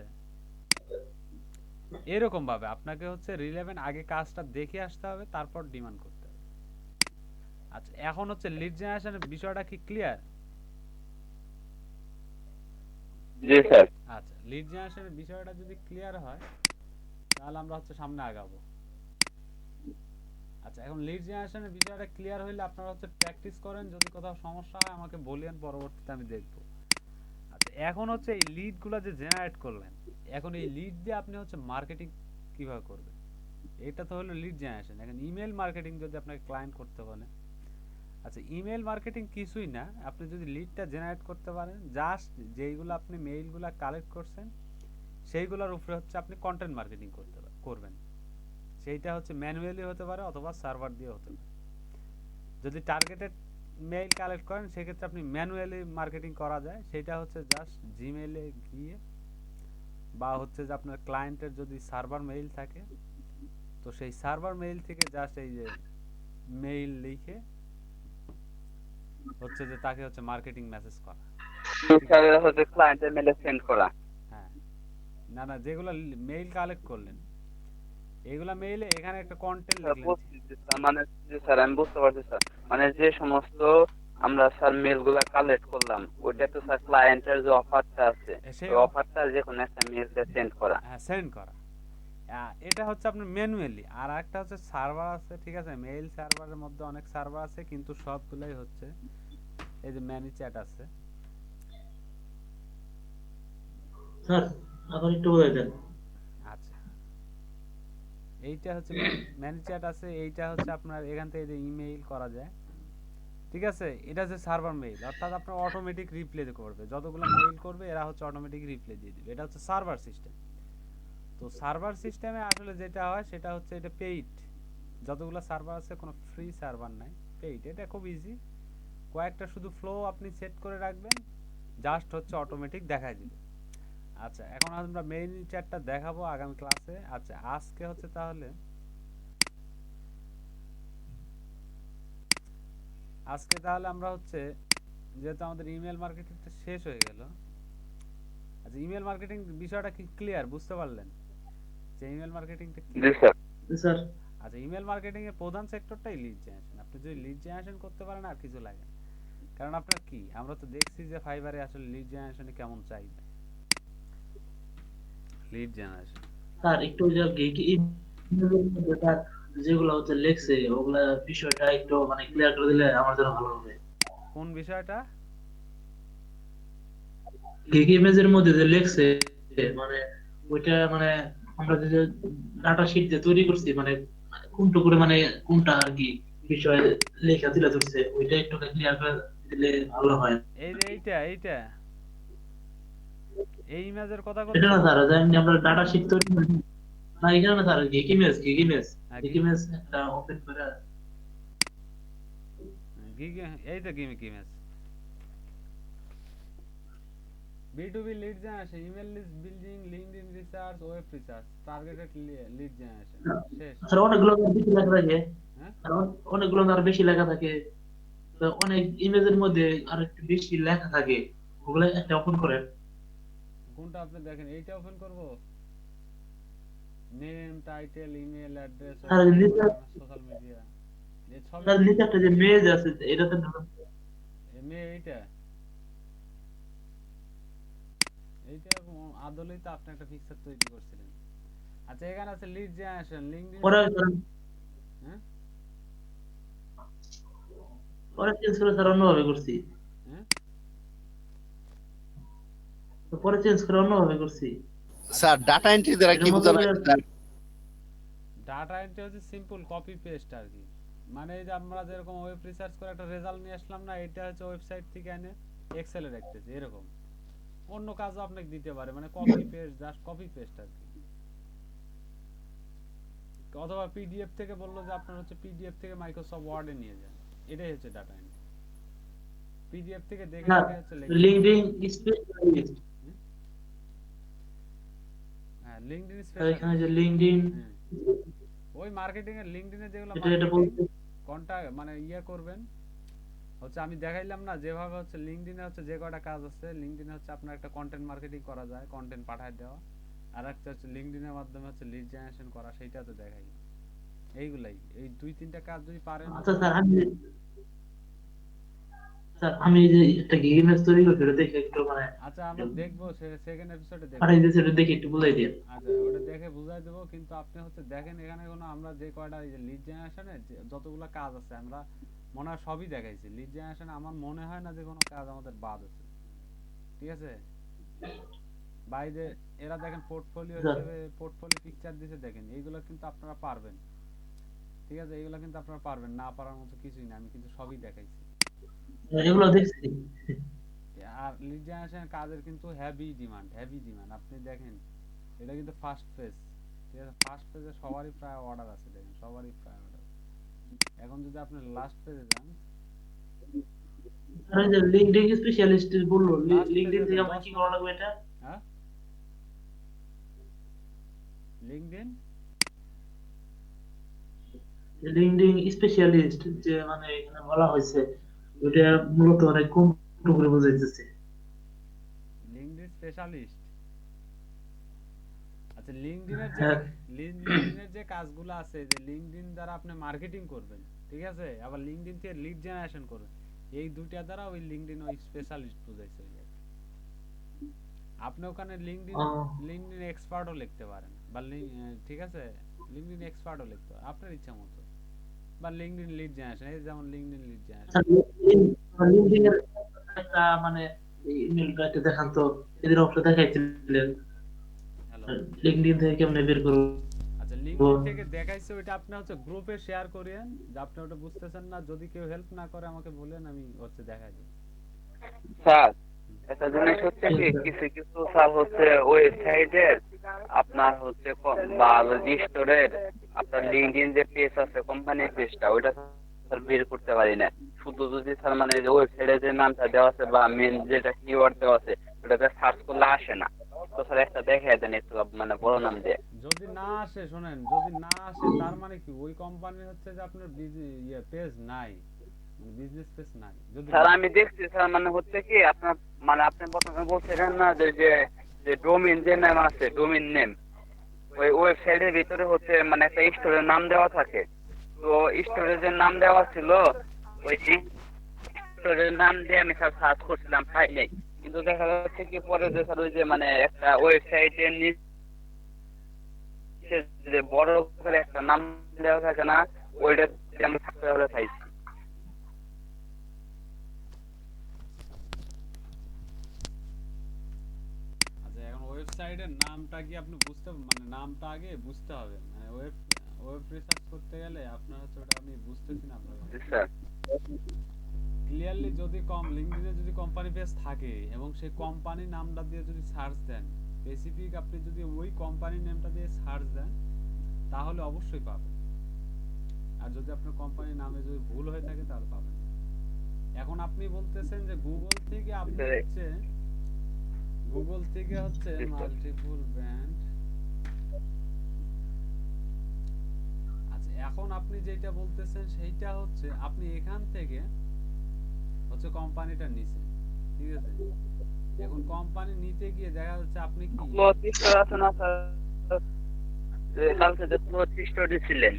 এরকম ভাবে আপনাকে হচ্ছে রিলেভেন্ট আগে কাজটা দেখে আসতে হবে, তারপর ডিমান্ড করতে হবে। আচ্ছা এখন হচ্ছে লিড জেনারেশনের বিষয়টা কি ক্লিয়ার? জি স্যার। আচ্ছা লিড জেনারেশনের বিষয়টা যদি ক্লিয়ার হয় তাহলে আমরা হচ্ছে সামনে আগাবো। আচ্ছা এখন লিড জেনারেশনের বিষয়টা ক্লিয়ার হইলে আপনারা হচ্ছে প্র্যাকটিস করেন, যদি কোথাও সমস্যা হয় আমাকে বলেন, পরবর্তীতে আমি দেখব। আচ্ছা এখন হচ্ছে এই লিডগুলো যে জেনারেট করলেন, এখন এই লিড দিয়ে আপনি হচ্ছে মার্কেটিং কিভাবে করবেন, এটা তো হলো লিড জেনারেশন। এখন ইমেল মার্কেটিং যদি আপনাকে ক্লায়েন্ট করতে বলে, আচ্ছা ইমেল মার্কেটিং কিছুই না, আপনি যদি লিডটা জেনারেট করতে পারেন, জাস্ট যেইগুলো আপনি মেইলগুলো কালেক্ট করছেন সেইগুলোর উপরে হচ্ছে আপনি কন্টেন্ট মার্কেটিং করবেন। সেইটা হচ্ছে ম্যানুয়ালি হতে পারে অথবা সার্ভার দিয়ে হতে পারে। যদি টার্গেটেড মেইল কালেক্ট করেন সেক্ষেত্রে আপনি ম্যানুয়ালি মার্কেটিং করা যায়, সেটা হচ্ছে জাস্ট জিমেইলে গিয়ে বা হচ্ছে যে আপনার ক্লায়েন্টের যদি সার্ভার মেইল থাকে তো সেই সার্ভার মেইল থেকে জাস্ট এই যে মেইল লিখে হচ্ছে যে তাকে হচ্ছে মার্কেটিং মেসেজ করা। স্যার হচ্ছে ক্লায়েন্টের মেলে সেন্ড করা। হ্যাঁ, না না, যেগুলো মেইল কালেক্ট করলেন এইগুলা মেইলে এখানে একটা কন্টেন্ট স্যার লিখলেন। বুঝতেছি স্যার, মানে যে স্যার আমি বুঝতে পারছি স্যার, মানে যে সমস্ত আমরা স্যার মেল গুলা কালেক্ট করলাম ওইটা তো স্যার ক্লায়েন্টের যে অফারটা আছে সেই ওই অফারটা যে কোনো একটা মেলতে সেন্ড করা। হ্যাঁ সেন্ড করা, এটা হচ্ছে আপনার ম্যানুয়ালি। আর একটা হচ্ছে সার্ভার আছে, ঠিক আছে, মেইল সার্ভারের মধ্যে অনেক সার্ভার আছে কিন্তু সবগুলাই হচ্ছে এই যে ম্যানি চ্যাট আছে। স্যার এখন একটু বলে দেন। আচ্ছা এইটা হচ্ছে ম্যানি চ্যাট আছে, এইটা হচ্ছে আপনার এখান থেকে যে ইমেইল করা যায়, ঠিক আছে। এটা হচ্ছে সার্ভার মেইল, অর্থাৎ আপনার অটোমেটিক রিপ্লাই করবে, যতগুলো মেইল করবে এরা হচ্ছে অটোমেটিক রিপ্লাই দিয়ে দিবে, এটা হচ্ছে সার্ভার সিস্টেম। তো সার্ভার সিস্টেমে আসলে যেটা হয় সেটা হচ্ছে এটা পেইড, যতগুলো সার্ভার আছে কোনো ফ্রি সার্ভার নাই, পেইড। এটা খুব ইজি, কয়েকটা শুধু ফ্লো আপনি সেট করে রাখবেন, জাস্ট হচ্ছে অটোমেটিক দেখাই দিবে। আচ্ছা এখন আমরা মেইন চ্যাটটা দেখাবো আগামী ক্লাসে। আচ্ছা আজকে হচ্ছে তাহলে আমরা হচ্ছে যেহেতু আমাদের ইমেল মার্কেটিংটা শেষ হয়ে গেল, আচ্ছা ইমেল মার্কেটিং বিষয়টা কি ক্লিয়ার, বুঝতে পারলেন যে ইমেল মার্কেটিংটা কি? জি স্যার। স্যার আচ্ছা ইমেল মার্কেটিং এর প্রধান সেক্টরটাই লিড জেনারেশন। আপনি যদি লিড জেনারেশন করতে পারেন আর কিছু লাগে না, কারণ আপনার কি আমরা তো দেখছি যে ফাইবারে আসলে লিড জেনারেশনে কেমন চাহিদা। লিড জেনারেশন স্যার একটু যে যেগুলো হচ্ছে লেখছে ওগুলা বিষয়টা একটু মানে ক্লিয়ার করে দিলে আমার জন্য ভালো হবে। কোন বিষয়টা? গিগ ইমেজের মধ্যে যে লেখছে মানে ওইটা মানে আমরা যে ডাটা শিট যে তৈরি করছি মানে কোনটা করে মানে কোনটা আর কি বিষয় লেখা তুলে ধরছে ওইটা একটু ক্লিয়ার করে দিলে ভালো হয়। এই যে এইটা এই ইমেজের কথা এটা বলছেন? না স্যার জানি আমরা ডাটা শিট তৈরি করি না, এখানে না স্যার গিগ ইমেজ একটা ওপেন করে গিগ, এই তো gimmick image. B2B lead generation, email list building, LinkedIn research, web research, targeted lead generation, শেষ। স্যার অনেকগুলো বেশি লেখা থাকে, হ্যাঁ অনেকগুলো আর বেশি লেখা থাকে। তো অনেক ইমেজের মধ্যে আর একটু বেশি লেখা থাকে, ওগুলো একটা ওপেন করেন। কোনটা আপনি দেখেন, এইটা ওপেন করব? নেম, টাইটেল, ইমেল অ্যাড্রেস, আর নিচে সোশ্যাল মিডিয়া, এই সবই তার নিচে দেখবেন। একটা যে মেজ আছে এটাতে এইটা এইটা আদলেই তো আপনি একটা পিকচার তৈরি করছিলেন। আচ্ছা, এখানে আছে লিড জেনারেশন, লিংকডইন। পরে হ্যাঁ পরে চেঞ্জ করে স্যার অন্যভাবে করছি। হ্যাঁ তো পরে চেঞ্জ করে অন্যভাবে করছি। স্যার ডাটা এন্ট্রি দ্বারা কি এটার মধ্যে বোঝানো করে হয়েছে? ডাটা এন্ট্রি হচ্ছে সিম্পল কপি পেস্ট আর কি। মানে এই যে আমরা যেরকম ওয়েব রিসার্চ করে একটা রেজাল্ট নিয়ে আসলাম না, এটা হচ্ছে ওয়েবসাইট থেকে এনে এক্সেলে রাখতেছি এরকম। অন্য কাজও আপনাকে দিতে পারে, মানে copy paste, just copy paste আর কি। অথবা পিডিএফ থেকে বললো যে আপনার হচ্ছে পিডিএফ থেকে মাইক্রোসফট ওয়ার্ডে নিয়ে যান, এটাই হচ্ছে ডাটা এন্ট্রি। পিডিএফ থেকে দেখে না, দেখে হচ্ছে লিখে। লিঙ্কডইন স্পেশালিস্ট, হ্যাঁ লিংকডইন এখানে স্পেশালিস্ট। যে লিঙ্কডইন ওই মার্কেটিং এর লিংকডইনে যেগুলো এটা মার্কেটিং বলতে কন্টাক্ট মানে করবেন হচ্ছে, আমি দেখাইলাম না যেভাবে হচ্ছে লিংকডইনে হচ্ছে যে কয়টা কাজ আছে। লিংকডইনে হচ্ছে আপনার একটা কন্টেন্ট মার্কেটিং করা যায়, কন্টেন্ট পাঠায় দেওয়া। আর একটা হচ্ছে লিংকডইনের মাধ্যমে হচ্ছে লিড জেনারেশন করা, সেইটা তো দেখাই। এইগুলাই, এই দুই তিনটা কাজ যদি পারেন। আচ্ছা স্যার আমি যে একটা গেম তৈরি করছি ওটা দেখে একটু মানে আচ্ছা আমরা দেখবো সেকেন্ড এপিসোডে দেখবো। পাঠাই দিয়েছি, ওটা দেখে একটু বুঝাই দিন। আচ্ছা ওটা দেখে বুঝাই দেবো, কিন্তু আপনি হচ্ছে দেখেন এখানে কোনো আমরা যে কয়টা এই যে লিড জেনারেশনে যতগুলো কাজ আছে আমরা মনে হয় সবই দেখাইছি। লিড জেনারেশনে আমার মনে হয় না যে কোনো কাজ আমাদের বাদ আছে, ঠিক আছে? বাইরে এরা দেখেন পোর্টফোলিও হিসেবে পোর্টফোলিও পিকচার দিতে দেখেন, এইগুলো কিন্তু আপনারা পারবেন, ঠিক আছে? এইগুলো কিন্তু আপনারা পারবেন, না পারার মতো কিছুই না, আমি কিন্তু সবই দেখাইছি। এগুলো দেখছি। আর লিড জেনারেশনের কাজের কিন্তু হেভি ডিমান্ড আপনি দেখেন। এটা কিন্তু ফার্স্ট পেজ, ঠিক আছে? ফার্স্ট পেজে সবারই প্রায় অর্ডার আছে, দেখেন সবারই প্রায় অর্ডার। এখন যদি আপনি লাস্ট পেজে যান, আর ওই যে লিঙ্কডইন স্পেশালিস্ট বললো, লাস্ট লিঙ্কডইন পেজে থেকে আমরা কি করা লাগবে এটা? হ্যাঁ লিংকডইন লিঙ্কডইন স্পেশালিস্ট যে মানে এখানে বলা হয়েছে, ওটা মূলত অনেক কম করে বোঝাইতেছে। LinkedIn specialist. আচ্ছা লিংকডইনের যে হ্যাঁ। লিংকডইনের যে কাজগুলো আছে, যে লিংকডইন দ্বারা আপনি মার্কেটিং করবেন, ঠিক আছে? আবার লিংকডইন থেকে লিড জেনারেশন করবেন, এই দুইটা দ্বারা ওই লিংকডইন ওই স্পেশালিস্ট বুঝাইছে ওই জায়গায়। আপনি ওখানে লিংকডইন এক্সপার্টও লিখতে পারেন, বা ঠিক আছে লিংকডইন এক্সপার্টও লিখতে পারেন আপনার ইচ্ছা মতো, বা লিংকডইন লিড জেনারেশন, এই যেমন লিংকডইন লিড জেনারেশন। লিঙ্কডইন এর একটা মানে ইমেলটা একটু দেখান তো, এদের অপশন দেখাইছিলেন হ্যালো, লিঙ্কডইন থেকে কেমনে বের করব? আচ্ছা লিংকডইন থেকে দেখাইছে ওইটা আপনি হচ্ছে গ্রুপে শেয়ার করেন, যে আপনি ওটা বুঝতেছেন না, যদি কেউ হেল্প না করে আমাকে বলেন, আমি হচ্ছে দেখাই দেব। স্যার একটা জিনিস হচ্ছে কি, কিছু কিছু স্যার হচ্ছে ওয়েবসাইটের আপনার হচ্ছে বা রেজিস্টরের আপনার লিঙ্কডইন যে পেজ আছে কোম্পানির পেজটা, ওইটা স্যার বের করতে পারি না। শুধু যদি স্যার মানে ওয়েবসাইটে যে নামটা দেওয়া আছে বা মেন যেটা কিওয়ার্ড দেওয়া আছে ওটাতে সার্চ করলে আসে না। তো স্যার একটা দেখাই দেন একটু মানে বড় নাম দিয়ে। যদি না আসে, শোনেন, যদি না আসে তার মানে কি ওই কোম্পানির হচ্ছে যে আপনার পেজ নাই, মানে বিজনেস পেজ নাই। যদি স্যার আমি দেখছি স্যার মানে হচ্ছে কি আপনার মানে আপনি প্রথমে বলছিলেন না যে যে ডোমেইন যে নাম আছে, ডোমেইন নেম, ওই ওয়েবসাইটের ভিতরে হচ্ছে মানে একটা স্টোরের নাম দেওয়া থাকে। তো স্টোরের যে নাম দেওয়া ছিল ওই স্টোরের নাম দিয়ে আমি স্যার সার্চ করছিলাম, পাই নাই। কিন্তু দেখা যাচ্ছে কি পরে যে স্যার ওই যে মানে একটা ওয়েবসাইটের নিচে যে বড় করে একটা নাম দেওয়া থাকে না, ওইটা আমি থাকতে হলে চাইছি। আচ্ছা এখন ওয়েবসাইটের নামটা কি আপনি বুঝতে, মানে নামটা আগে বুঝতে হবে, মানে ওয়েব রিসার্চ করতে গেলে আপনার হচ্ছে ওটা আমি বুঝতেছি না আপনার স্যার ক্লিয়ারলি। যদি লিংকডইনে যদি কোম্পানি পেজ থাকে এবং সেই কোম্পানির নামটা দিয়ে যদি সার্চ দেন, স্পেসিফিক আপনি যদি ওই কোম্পানির নেমটা দিয়ে সার্চ দেন তাহলে অবশ্যই পাবেন। আর যদি আপনার কোম্পানির নামে যদি ভুল হয়ে থাকে তাহলে পাবেন না। এখন আপনি বলতেছেন যে গুগল থেকে আপনি হচ্ছে মাল্টিপল ব্র্যান্ড। আচ্ছা এখন আপনি যেটা বলতেছেন সেইটা হচ্ছে আপনি এখান থেকে হচ্ছে কোম্পানিটার নিচে, ঠিক আছে? এখন কোম্পানির নিচে গিয়ে দেখা যাচ্ছে আপনি কি ক্লোথ স্টোর আছে না স্যার, কালকে যে ক্লোথ স্টোরে ছিলেন,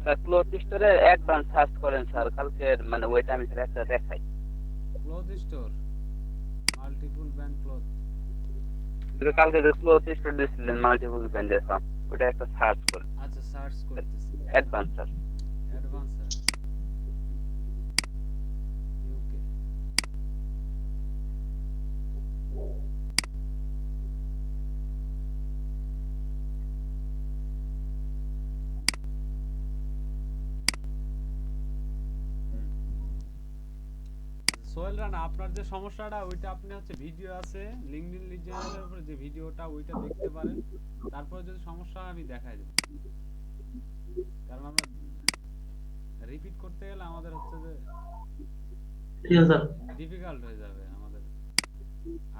স্যার ক্লোথ স্টোরে অ্যাডভান্স সার্চ করেন স্যার, কালকের মানে ওইটা আমি স্যার একটা দেখাই। Cloth store, multiple brand cloth. কালকে যে ক্লোথ স্টোর দিয়েছিলেন মাল্টিপল ব্র্যান্ডের, ওটা একটা সার্চ করেন, আচ্ছা সার্চ করতেছি, advance sir. Advance search, UK. Sohel Rana, আপনার যে সমস্যাটা ওইটা আপনি হচ্ছে ভিডিও আছে লিংকডইন লিজেন্ডের উপরে যে ভিডিওটা ওইটা দেখতে পারেন, তারপরে যদি সমস্যা হয় আমি দেখাই দেব, কারণ আমরা রিপিট করতে গেলে আমাদের হচ্ছে যে ঠিক আছে স্যার। ডিফিকাল্ট হয়ে যাবে আমাদের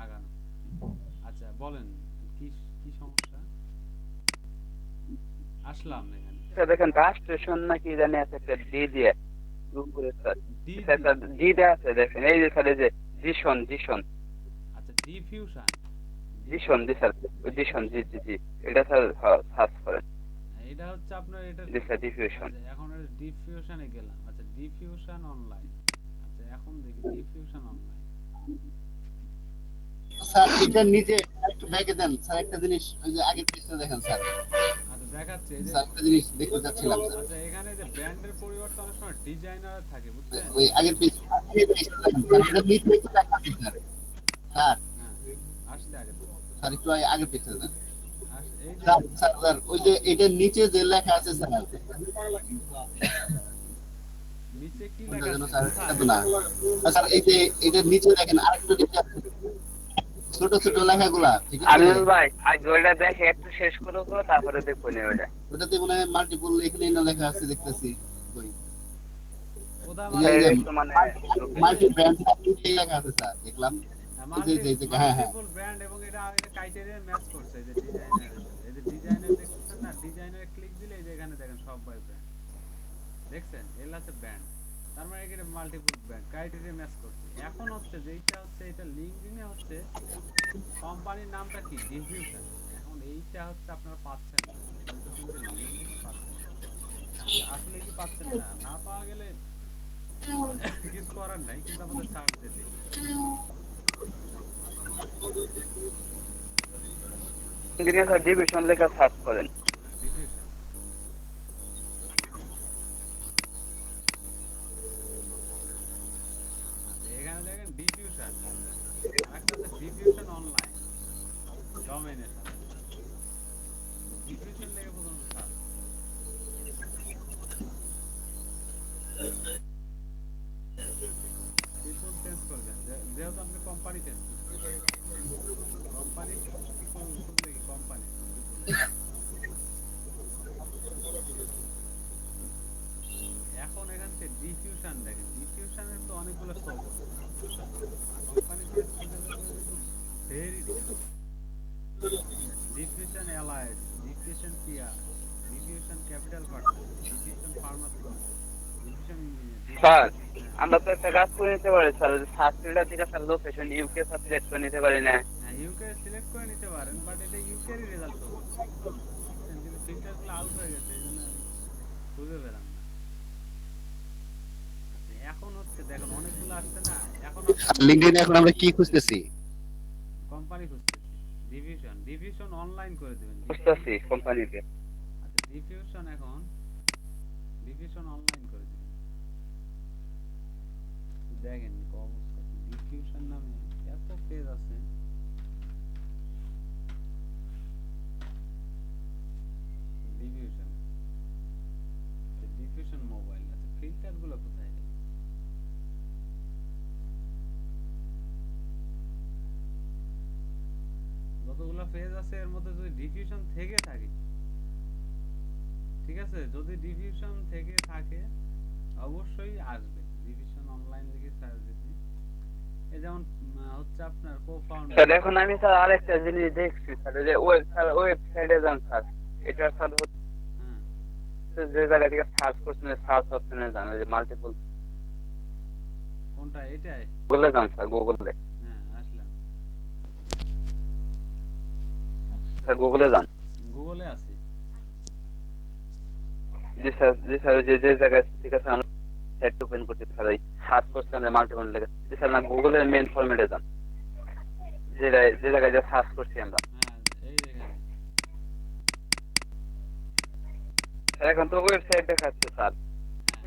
আগানো। আচ্ছা বলেন কি কি সমস্যা? আসলাম এখানে। স্যার দেখেন রাষ্ট্রেশন নাকি জানি আছে একটা ডি দিয়ে উপরে স্যার, ডি, স্যার ডি দেয়া আছে দেখেন, এই যে স্যার এই যে জিশন, আচ্ছা ডিফিউশন, জি স্যার, জিশন, জি এটা স্যার সার্চ করেন, এটা হচ্ছে আপনার এটা জি স্যার ডিফিউশন। আচ্ছা, এখন ডিফিউশনে গেলাম। আচ্ছা ডিফিউশন অনলাইন, আচ্ছা এখন দেখি ডিফিউশন অনলাইন। স্যার এটার নিচে একটু ব্যাকে দেন স্যার, একটা জিনিস ওই যে আগের পেজটা দেখেন স্যার। আচ্ছা দেখাচ্ছে এই যে, স্যার একটা জিনিস দেখতে চাচ্ছিলাম স্যার। আচ্ছা এখানে যে ব্র্যান্ডের পরিবর্তে অনেক সময় ডিজাইনার থাকে, বুঝছেন? ওই আগের পেজ, আগের পেজটা দেখেন স্যার, এটার নিচে একটু লেখা আছে স্যার। স্যার হ্যাঁ আসছে আগে তো, স্যার একটু আগের পেজটা দেন এই যে স্যার। স্যার ওই যে এটার নিচে যে লেখা আছে স্যার, নিচে কি কোনটা লেখা যেন আছে? স্যার, এটা তো না স্যার, এই যে এটার নিচে দেখেন আরেকটা লেখা আছে, ছোট ছোট লেখাগুলা, ঠিক আছে? আমিনুল ভাই আজ ওইটা দেখে একটু শেষ করো তো, তারপরে দেখবো নি ওইটা। ওটাতে মনে হয় মাল্টিপল এখানে না লেখা আছে দেখতেছি। ওই ওদা এই যে একটু মানে মাল্টি ব্র্যান্ড লেখা আছে স্যার, দেখলাম। হ্যাঁ। মাল্টিপল ব্র্যান্ড, এবং এটা ক্রাইটেরিয়া ম্যাচ করছে, এই যে ডিজাইনার, এই যে ডিজাইনার দেখছেন না, ডিজাইনারে ক্লিক দিলে এই যে এখানে দেখেন সব বাই ব্র্যান্ড দেখছেন, এল আছে ব্র্যান্ড, তার মানে এখানে মাল্টিপল ব্র্যান্ড ক্রাইটেরিয়া ম্যাচ করছে। এখন হচ্ছে যেইটা হচ্ছে এটা লিংকডইনে হচ্ছে কোম্পানির নামটা কি ডিফিউশন, এখন এইটা হচ্ছে আপনারা পাচ্ছেন না, বলতেছেন যে লিংকডইনে পাচ্ছেন না। আসলে কি পাচ্ছেন না, না পাওয়া গেলে কিছু করার নাই, কিন্তু আমাদের সার্চ দিতে ডিভিশন লেখা সার্চ করেন। ডিফিউশন। এখানে দেখেন ডিফিউশন, আরেকটা আছে ডিফিউশন অনলাইন ডোমেইনের সাথে, ডিফিউশন লেগে পর্যন্ত সার্চ পিপল চেঞ্জ করবেন, যেহেতু আপনি কোম্পানি চেঞ্জ করছেন, কোম্পানি খুললে কি কোম্পানি এখন এখান থেকে ডিফিউশন দেখেন, ডিফিউশনের তো অনেকগুলো স্তর আছে, কোম্পানি চেঞ্জ খুঁজে বের করে কিন্তু very diffusion allied, diffusion PR, diffusion capital partner, diffusion pharmaceutical, diffusion engineer. Sir আমরা তো একটা কাজ করে নিতে পারি স্যার, সার্চটা থেকে স্যার লোকেশন ইউকে সাবজেক্ট করে নিতে পারি না? হ্যাঁ ইউকে সিলেক্ট করে নিতে পারেন, বাট এটা ইউকেরই রেজাল্ট হবে, কিন্তু ফিল্টারগুলো আউট হয়ে গেছে, এই জন্য খুঁজে পেলাম না। আচ্ছা, এখন হচ্ছে দেখুন অনেকগুলো আসছে না, এখন লিংকডইনে এখন আমরা কি খুঁজতেছি? কোম্পানি খুঁজতেছি, ডিভিশন অনলাইন করে দিবেন। বুঝতেছি কোম্পানিতে। আচ্ছা ডিফিউশন, এখন ডিফিউশন অনলাইন করে দিবেন, দেখেন কি অবস্থা, ডিফিউশন নামে এত পেজ আছে। ডিফিউশন মোবাইল, আচ্ছা ফিল্টার গুলো কোথায় গেল? যতগুলো পেজ আছে এর মধ্যে যদি ডিফিউশন থেকে থাকে, ঠিক আছে, যদি ডিফিউশন থেকে থাকে অবশ্যই আসবে, ডিফিউশন অনলাইন লিখে সার্চ দিতে। এই যেমন হচ্ছে আপনার কো-ফাউন্ডার। স্যার এখন আমি স্যার আরেকটা জিনিস দেখছি স্যার, যে ওয়েবসাইটে যান স্যার, এটা স্যার হচ্ছে যে জায়গা থেকে সার্চ করছেন সার্চ অপশনে যান, যে মাল্টিপল কোন কোনটা এটাই? গুগলে যান স্যার, গুগলে। হ্যাঁ আসলাম, স্যার গুগলে যান। গুগলে আছি। জি স্যার, জি স্যার, যে যে জায়গায় ঠিক আছে আমরা সাইট ওপেন করতে স্যার এই সার্চ করতে আমরা মাল্টিপল লেখা। জি স্যার, না গুগলের মেইন ফরম্যাটে যান, যে জায়গায় যে সার্চ করছি আমরা। হ্যাঁ এই এখানে। স্যার এখন তো ওয়েবসাইট দেখাচ্ছে স্যার,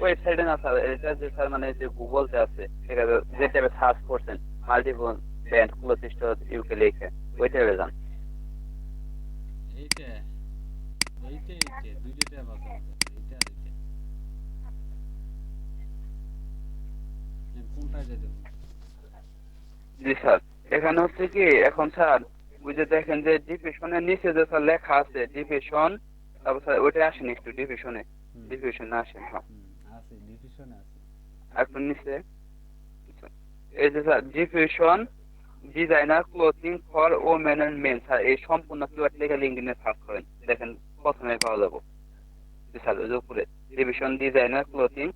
ওয়েবসাইটে না স্যার, এটা যে স্যার মানে যে গুগলতে আছে সেখানে যে ট্যাবে সার্চ করছেন multiple band close store UK লিখে ওই ট্যাবে যান। এইটা এইটা এইটা দুইটা ট্যাব আছে আমাদের, এইটা আর এইটা। কোনটায় যেতে হবে? জি স্যার, এখানে হচ্ছে কি এখন স্যার ওই যে দেখেন যে ডিভিশনের নিচে যে স্যার লেখা আছে ডিভিশন, তারপর স্যার ওইটা আসেন একটু ডিভিশনে, ডিভিশনে আসেন। হ্যাঁ আছে, ডিভিশনে আছে। একটু নিচে এই যে sir division designer clothing for women and men, sir এই সম্পূর্ণ কিওয়ার্ড লেখা লিঙ্কডিনে সার্চ করেন, দেখেন প্রথমে পাওয়া যাবো। জি স্যার, ওই যে উপরে division designer clothing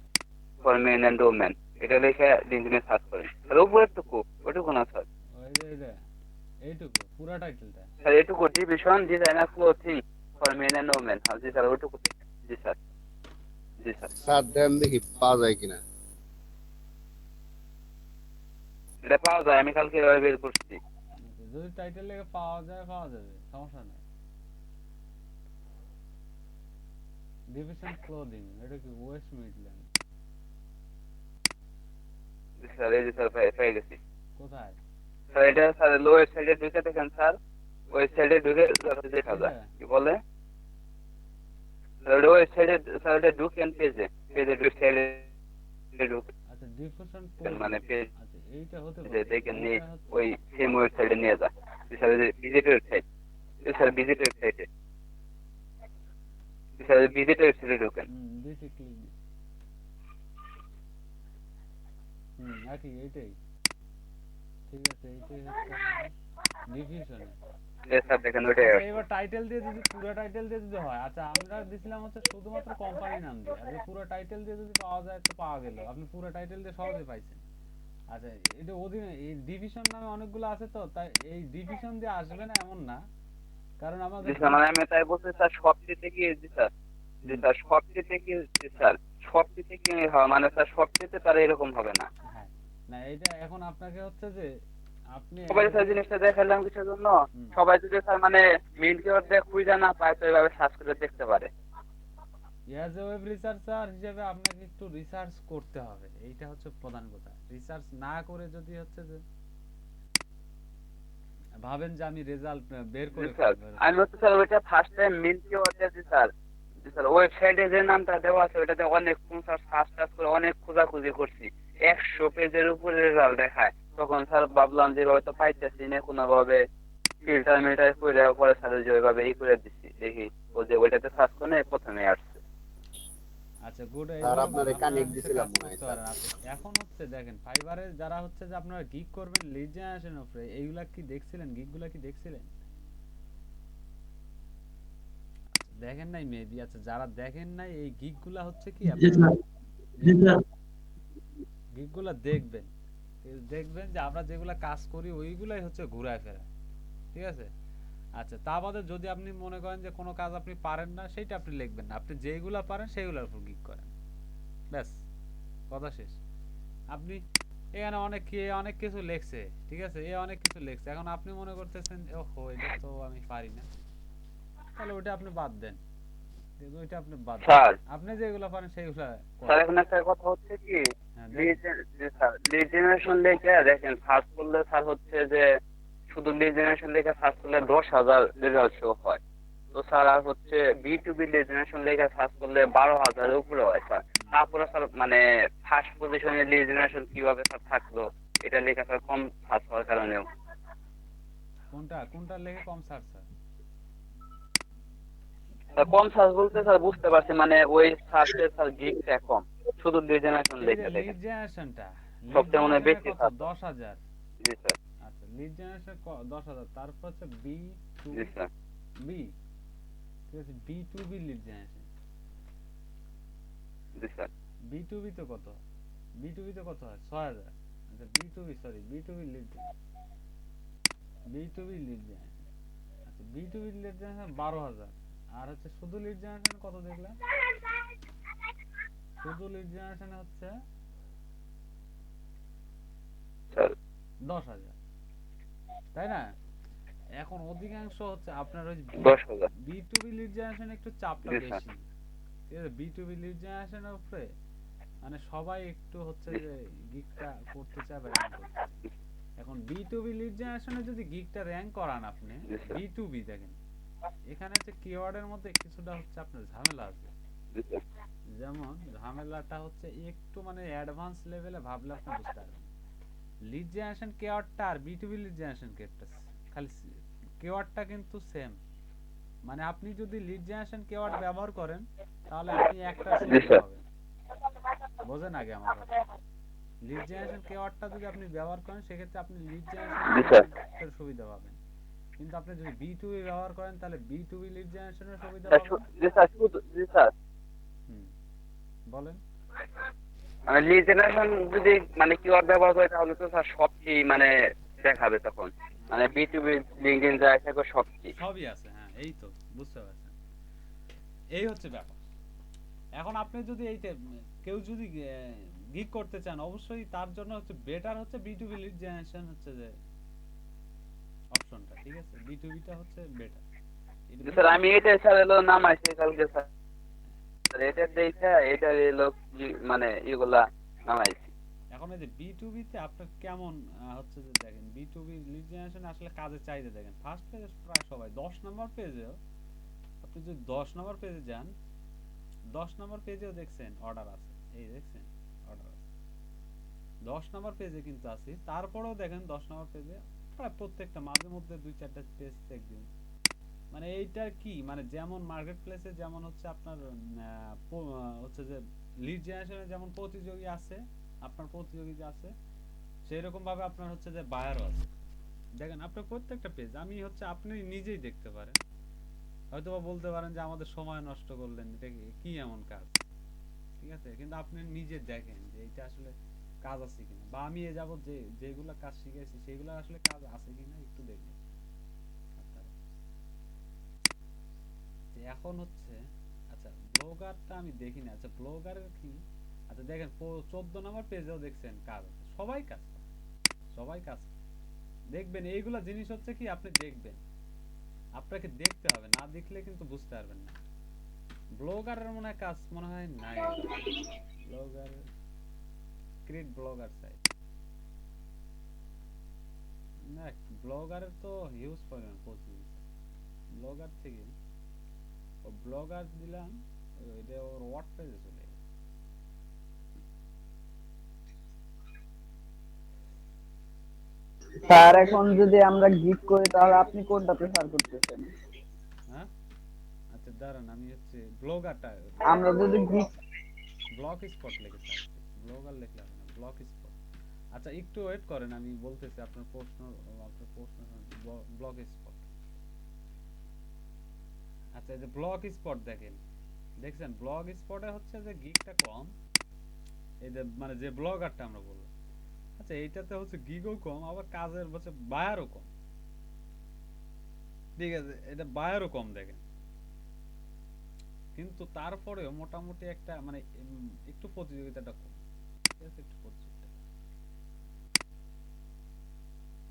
for men and women এটা লিখে লিঙ্কডিনে সার্চ করেন। স্যার উপরেরটুকু ওইটুকু না স্যার, ওই যে এইটা, এইটুকু পুরো টাইটেলটা। স্যার এটুকু division designer clothing for men and women. হ্যাঁ জি স্যার, ওইটুকু। জি স্যার, জি স্যার। স্যার দেন দেখি পাওয়া যায় কিনা। এটা পাওয়া যায়, আমি কালকে এভাবে বের করছি। যদি টাইটেল লেগে পাওয়া যায় পাওয়া যাবে, সমস্যা নাই। ডিভিশন ক্লোদিং, এটা কি ওয়েস্ট মিডল্যান্ড? জি স্যার, এই যে স্যার পেয়ে গেছি। কোথায়? স্যার এটা স্যার লোয়ের সাইডে ঢুকে দেখেন স্যার, ওই সাইডে ঢুকে দেখা যায় কি বলে স্যার ওই সাইডে, স্যার এটা ঢুকেন পেজে, পেজে সাইডে ঢুকে আচ্ছা ডিভিশন মানে পেজ আচ্ছা এইটা হতে পারে, দেখেন নিয়ে ওই সেম ওয়েবসাইটে নিয়ে যায়। Sir visit website, sir visit ওয়েবসাইটে, স্যার ভিজিট ওয়েবসাইটে ঢুকেন। দিছি ক্লিক দিছি। একই এইটাই, ঠিক আছে এইটাই হচ্ছে ডিভিশনে। স্যার দেখেন ওইটাই। এবার টাইটেল দিয়ে যদি পুরো টাইটেল দিয়ে যদি হয়, আচ্ছা আমরা দিছিলাম হচ্ছে শুধুমাত্র কোম্পানি নাম দিয়ে, আর পুরো টাইটেল দিয়ে যদি পাওয়া যায় তো পাওয়া গেল, আপনি পুরো টাইটেল দিয়ে সহজে পাইছেন। আচ্ছা এটা অধীনে এই ডিভিশন নামে অনেকগুলো আছে, তো তাই এই ডিভিশন দিয়ে আসবে না এমন না, কারণ আমাদের মানে আমি তাই বলছি স্যার সবচেয়ে কি জি স্যার, জি স্যার সবচেয়ে কি জি স্যার সবচেয়ে কি মানে স্যার সবচেয়ে তার এরকম হবে না। হ্যাঁ না এটা এখন আপনাকে হচ্ছে যে আপনি সবাই স্যার জিনিসটা দেখালাম কিসের জন্য, সবাই যদি স্যার মানে মেইন কিওয়ার্ড দিয়ে খুঁজে না পায় তো এভাবে সার্চ করে দেখতে পারে। অ্যাজ এ ওয়েব রিসার্চার হিসেবে আপনাকে একটু রিসার্চ করতে হবে, এইটা হচ্ছে প্রধান কথা। রিসার্চ না করে যদি হচ্ছে যে ভাবেন যে আমি রেজাল্ট বের করে স্যার আমি হচ্ছে স্যার ওইটা ফার্স্ট টাইম মেইন কিওয়ার্ড দিয়ে স্যার, জি স্যার ওয়েবসাইটে যে নামটা দেওয়া আছে ওইটাতে অনেক স্যার সার্চ করে অনেক খোঁজাখুঁজি করছি, 100 পেজের উপরে রেজাল্ট দেখায়। তখন স্যার ভাবলাম যে হয়তো পাইতেছি না কোনোভাবে, ফিল্টার মিটার করে পরে স্যার যে ওইভাবে ই করে দিচ্ছি, দেখি ও যে ওইটাতে সার্চ করে প্রথমে আসছে। আচ্ছা গুড। স্যার আপনারে কানেক্ট দিছিলাম মনে হয় স্যার। এখন হচ্ছে দেখেন ফাইবারে যারা হচ্ছে যে আপনারা গিগ করবেন লিড জেনারেশন উপরে, এইগুলা কি দেখছিলেন? গিগগুলা কি দেখছিলেন? দেখেন নাই মেবি। আচ্ছা যারা দেখেন নাই এই গিগগুলা হচ্ছে কি আপনারা গিগগুলা দেখবেন, দেখবেন যে আমরা যেগুলা কাজ করি ওইগুলাই হচ্ছে ঘুরায় ফেরা, ঠিক আছে? আচ্ছা তা বাদে যদি আপনি মনে করেন যে কোনো কাজ আপনি পারেন না, সেইটা আপনি লিখবেন না, আপনি যেইগুলা পারেন সেইগুলোর উপর গিগ করেন, ব্যাস কথা শেষ। আপনি এখানে অনেক কিছু লেখছে, ঠিক আছে, এ অনেক কিছু লেখছে, এখন আপনি মনে করতেছেন ওহো এটা তো আমি পারি না, তাহলে ওইটা আপনি বাদ দেন, ওইটা আপনি বাদ দেন, আপনি যেগুলো পারেন সেইগুলো স্যার এখন একটা কথা হচ্ছে কি লিড জেনারেশন লিখে দেখেন সার্চ করলে স্যার হচ্ছে যে শুধু লিড জেনারেশন লিখে সার্চ করলে 10,000 রেজাল্ট শো হয়। তো স্যার আর হচ্ছে B2B লিড জেনারেশন লিখে সার্চ করলে 12,000 এর উপরে হয় স্যার। তারপরে স্যার মানে ফার্স্ট পজিশনে লিড জেনারেশন কিভাবে স্যার থাকলো এটা লেখা স্যার কম সার্চ হওয়ার কারণেও। কোনটা লেখে কম সার্চ হয়? কম সার্চ বলতে স্যার বুঝতে পারছি মানে ওই সার্চে স্যার গিগটা কম, শুধু লিড জেনারেশন লেখা দেখেন লিড জেনারেশনটা সবচেয়ে মনে বেশি কত? 10,000। জি স্যার। আচ্ছা লিড জেনারেশন 10,000, তারপর হচ্ছে B2B, জি স্যার। ঠিক আছে B2B লিড জেনারেশন। জি স্যার। B2B তো কত? B2B তো কত হয়? 6,000। আচ্ছা B2B sorry B2B lead B2B lead generation. আচ্ছা B2B লিড জেনারেশন 12,000। আর হচ্ছে শুধু লিড জেনারেশন কত দেখলাম? শুধু লিড জেনারেশন হচ্ছে স্যার 10,000, তাই না? এখন অধিকাংশ হচ্ছে আপনার ওই 10,000। B2B লিড জেনারেশন একটু চাপটা জি, স্যার। বেশি, ঠিক আছে? B2B লিড জেনারেশনের উপরে মানে সবাই একটু হচ্ছে যে গিগটা করতে চায় বা র্যাঙ্ক করতে চায়। এখন B2B লিড জেনারেশনে যদি গিগটা র্যাঙ্ক করান আপনি, জি, স্যার। B2B দেখেন এখানে হচ্ছে কিওয়ার্ডের মধ্যে কিছুটা হচ্ছে আপনার ঝামেলা আছে। জি, স্যার। যেমন ঝামেলাটা হচ্ছে একটু মানে অ্যাডভান্স লেভেলে ভাবলে আপনি বুঝতে পারবেন। লিড জেনারেশন কিওয়ার্ডটা আর B2B লিড জেনারেশন কিওয়ার্ডটা খালি কিওয়ার্ডটা কিন্তু সেম। মানে আপনি যদি লিড জেনারেশন কিওয়ার্ড ব্যবহার করেন তাহলে আপনি একটা জি, সুবিধা স্যার। পাবেন। বোঝেন আগে আমার কথা। লিড জেনারেশন কিওয়ার্ডটা যদি আপনি ব্যবহার করেন সেক্ষেত্রে আপনি লিড জি, জেনারেশনের স্যার। সুবিধা পাবেন। কিন্তু আপনি যদি B2B ব্যবহার করেন তাহলে B2B লিড জেনারেশনের সুবিধা স্যার, পাবেন। জি স্যার, জি স্যার। হুম, বলেন। মানে লিড জেনারেশন যদি মানে কিওয়ার্ড ব্যবহার করে তাহলে তো স্যার সবচেয়ে মানে দেখাবে তখন। মানে B2B লিঙ্কডিন যা থাকে সবচেয়ে। সবই আছে, হ্যাঁ এই তো বুঝতে পারছেন। এই হচ্ছে ব্যাপার। এখন আপনি যদি এইটা কেউ যদি গিগ করতে চান অবশ্যই তার জন্য হচ্ছে বেটার হচ্ছে B2B লিড জেনারেশন হচ্ছে যে অপশনটা, ঠিক আছে? B2Bটা হচ্ছে বেটার। জি স্যার, আমি এটা স্যার এলো নামাইছি কালকে স্যার। স্যার এটা দেখে এটা এলো মানে এগুলা নামাইছি। এখন এই যে B2B তে আপনার কেমন হচ্ছে যে দেখেন B2B লিড জেনারেশন আসলে কাজে চাইতে দেখেন ফার্স্ট পেজে প্রায় সবাই 10 নম্বর পেজেও আপনি যদি 10 নম্বর পেজে যান 10 নম্বর পেজেও দেখছেন অর্ডার আছে, এই দেখছেন অর্ডার আছে 10 নম্বর পেজে কিন্তু আছে। তারপরেও দেখেন 10 নম্বর পেজে প্রায় প্রত্যেকটা মাঝে মধ্যে 2-4টা পেজ চেক দিন। মানে এইটা কি মানে যেমন মার্কেট প্লেসে যেমন হচ্ছে আপনার হচ্ছে যে লিড জেনারেশনে যেমন প্রতিযোগী আছে, আপনার প্রতিযোগী যে আছে সেই রকম ভাবে আপনার হচ্ছে যে বায়ারও আছে। দেখেন আপনার প্রত্যেকটা পেজ আমি হচ্ছে আপনি নিজেই দেখতে পারেন, হয়তো বা বলতে পারেন যে আমাদের সময় নষ্ট করলেন, এটা কি এমন কাজ, ঠিক আছে? কিন্তু আপনি নিজে দেখেন যে এটা আসলে কাজ আছে কিনা, বা আমি এ যাবত যে যেগুলো কাজ শিখাইছি সেগুলো আসলে কাজ আছে কিনা একটু দেখবেন আপনারা। যে এখন হচ্ছে আচ্ছা ব্লগারটা আমি দেখি না, আচ্ছা ব্লগারের কি আচ্ছা দেখেন 14 নম্বর পেজেও দেখছেন কাজ আছে, সবাই কাজ করে, সবাই কাজ করে। দেখবেন এইগুলা জিনিস হচ্ছে কি আপনি দেখবেন, আপনাকে দেখতে হবে, না দেখলে কিন্তু বুঝতে পারবেন না। ব্লগারের মনে হয় কাজ মনে হয় নাই, ব্লগার ক্রিয়েট ব্লগার সাইট না, ব্লগারের তো হিউজ পরিমাণ প্রচুর ব্লগার থেকে ও ব্লগার দিলাম এটা ওর ওয়ার্ডপ্রেসে চলে গেছে। স্যার এখন যদি আমরা গিগ করি তাহলে আপনি কোনটা প্রেফার করতেছেন? হ্যাঁ আচ্ছা দাঁড়ান আমি হচ্ছে ব্লগারটা আমরা যদি গিগ ব্লগ স্পট লিখেছি, ব্লগার লিখলে হবে না, ব্লগ স্পট। আচ্ছা একটু ওয়েট করেন আমি বলতেছি আপনার প্রশ্ন ব্লগ স্পট। আচ্ছা এই যে ব্লগ স্পট দেখেন, দেখছেন ব্লগ স্পটে হচ্ছে যে গিগটা কম, এই যে মানে যে ব্লগারটা আমরা বললাম, আচ্ছা এইটাতে হচ্ছে গিগও কম আবার কাজের হচ্ছে বায়ারও কম, ঠিক আছে? এটা বায়ারও কম দেখেন, কিন্তু তারপরেও মোটামুটি একটা মানে একটু প্রতিযোগিতাটা কম, ঠিক আছে? একটু প্রতিযোগিতা।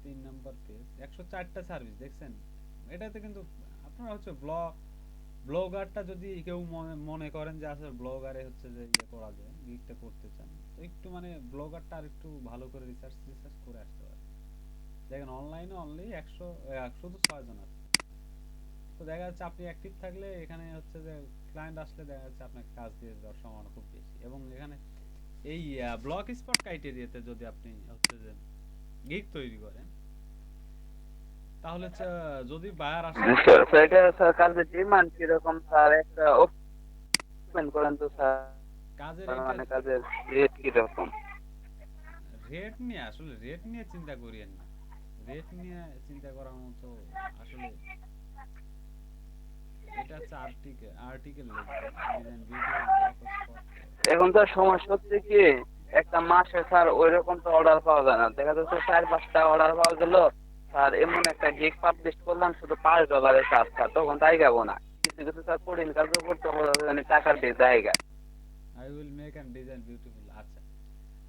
3 নাম্বার পেজ 104টা সার্ভিস দেখছেন, এটাতে কিন্তু আপনারা হচ্ছে ব্লগারটা যদি কেউ মনে করেন যে আসলে ব্লগারে হচ্ছে যে ইয়ে করা যায় গিগটা করতে চান তো একটু মানে ব্লগারটা আর একটু ভালো করে রিসার্চ করে আসতে পারে। দেখেন অনলাইনে অনলি 100 শুধু 6 জন আছে, তো দেখা যাচ্ছে আপনি অ্যাক্টিভ থাকলে এখানে হচ্ছে যে ক্লায়েন্ট আসলে দেখা যাচ্ছে আপনাকে কাজ দিয়ে দেওয়ার সম্ভাবনা খুব বেশি। এবং এখানে এই ব্লগ স্পট ক্রাইটেরিয়াতে যদি আপনি হচ্ছে যে গিগ তৈরি করেন তাহলে হচ্ছে যদি বায়ার আসে স্যার এটা স্যার কাজের ডিমান্ড কিরকম স্যার একটা ওপেন করেন তো স্যার। কাজের মানে কাজের রেট কিরকম? রেট নিয়ে আসলে রেট নিয়ে চিন্তা করিয়েন না, রেট নিয়ে চিন্তা করার মতো আসলে এটা হচ্ছে আর্টিকেল লিখবেন ডিজাইন ভিডিও ব্লগ স্পট। এখন তো সমস্যা হচ্ছে কি একটা মাসে স্যার ওইরকম তো অর্ডার পাওয়া যায় না, দেখা যাচ্ছে 4-5টা অর্ডার পাওয়া গেল স্যার, এমন একটা গিগ পাবলিশ করলাম শুধু $5 চার্জ, স্যার তখন তাই যাবো না, কিছু কিছু স্যার কঠিন কাজও করতে হবে, মানে টাকার দিয়ে জায়গা। I will make and design beautiful. আচ্ছা,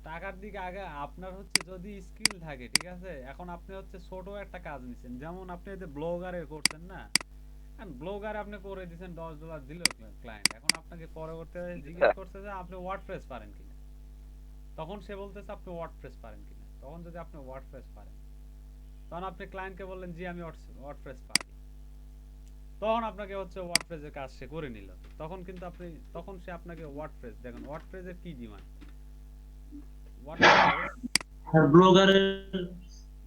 টাকার দিকে আগে আপনার হচ্ছে যদি স্কিল থাকে, ঠিক আছে। এখন আপনি হচ্ছে ছোট একটা কাজ নিছেন, যেমন আপনি এই যে ব্লগারের করছেন না, কারণ ব্লগার আপনি করে দিয়েছেন, $10 দিল ক্লায়েন্ট। এখন আপনাকে পরবর্তীতে জিজ্ঞেস করছে যে আপনি ওয়ার্ডপ্রেস পারেন কিনা, তখন সে বলতেছে আপনি ওয়ার্ডপ্রেস পারেন কিনা। তখন যদি আপনি ওয়ার্ডপ্রেস পারেন, তখন আপনি ক্লায়েন্টকে বললেন জি আমি ওয়ার্ডপ্রেস পারি, তখন আপনাকে হচ্ছে ওয়ার্ডপ্রেসের কাজ সে করে নিল। তখন কিন্তু আপনি, তখন সে আপনাকে ওয়ার্ডপ্রেস, দেখেন ওয়ার্ডপ্রেসের কি ডিমান্ড। ব্লগারের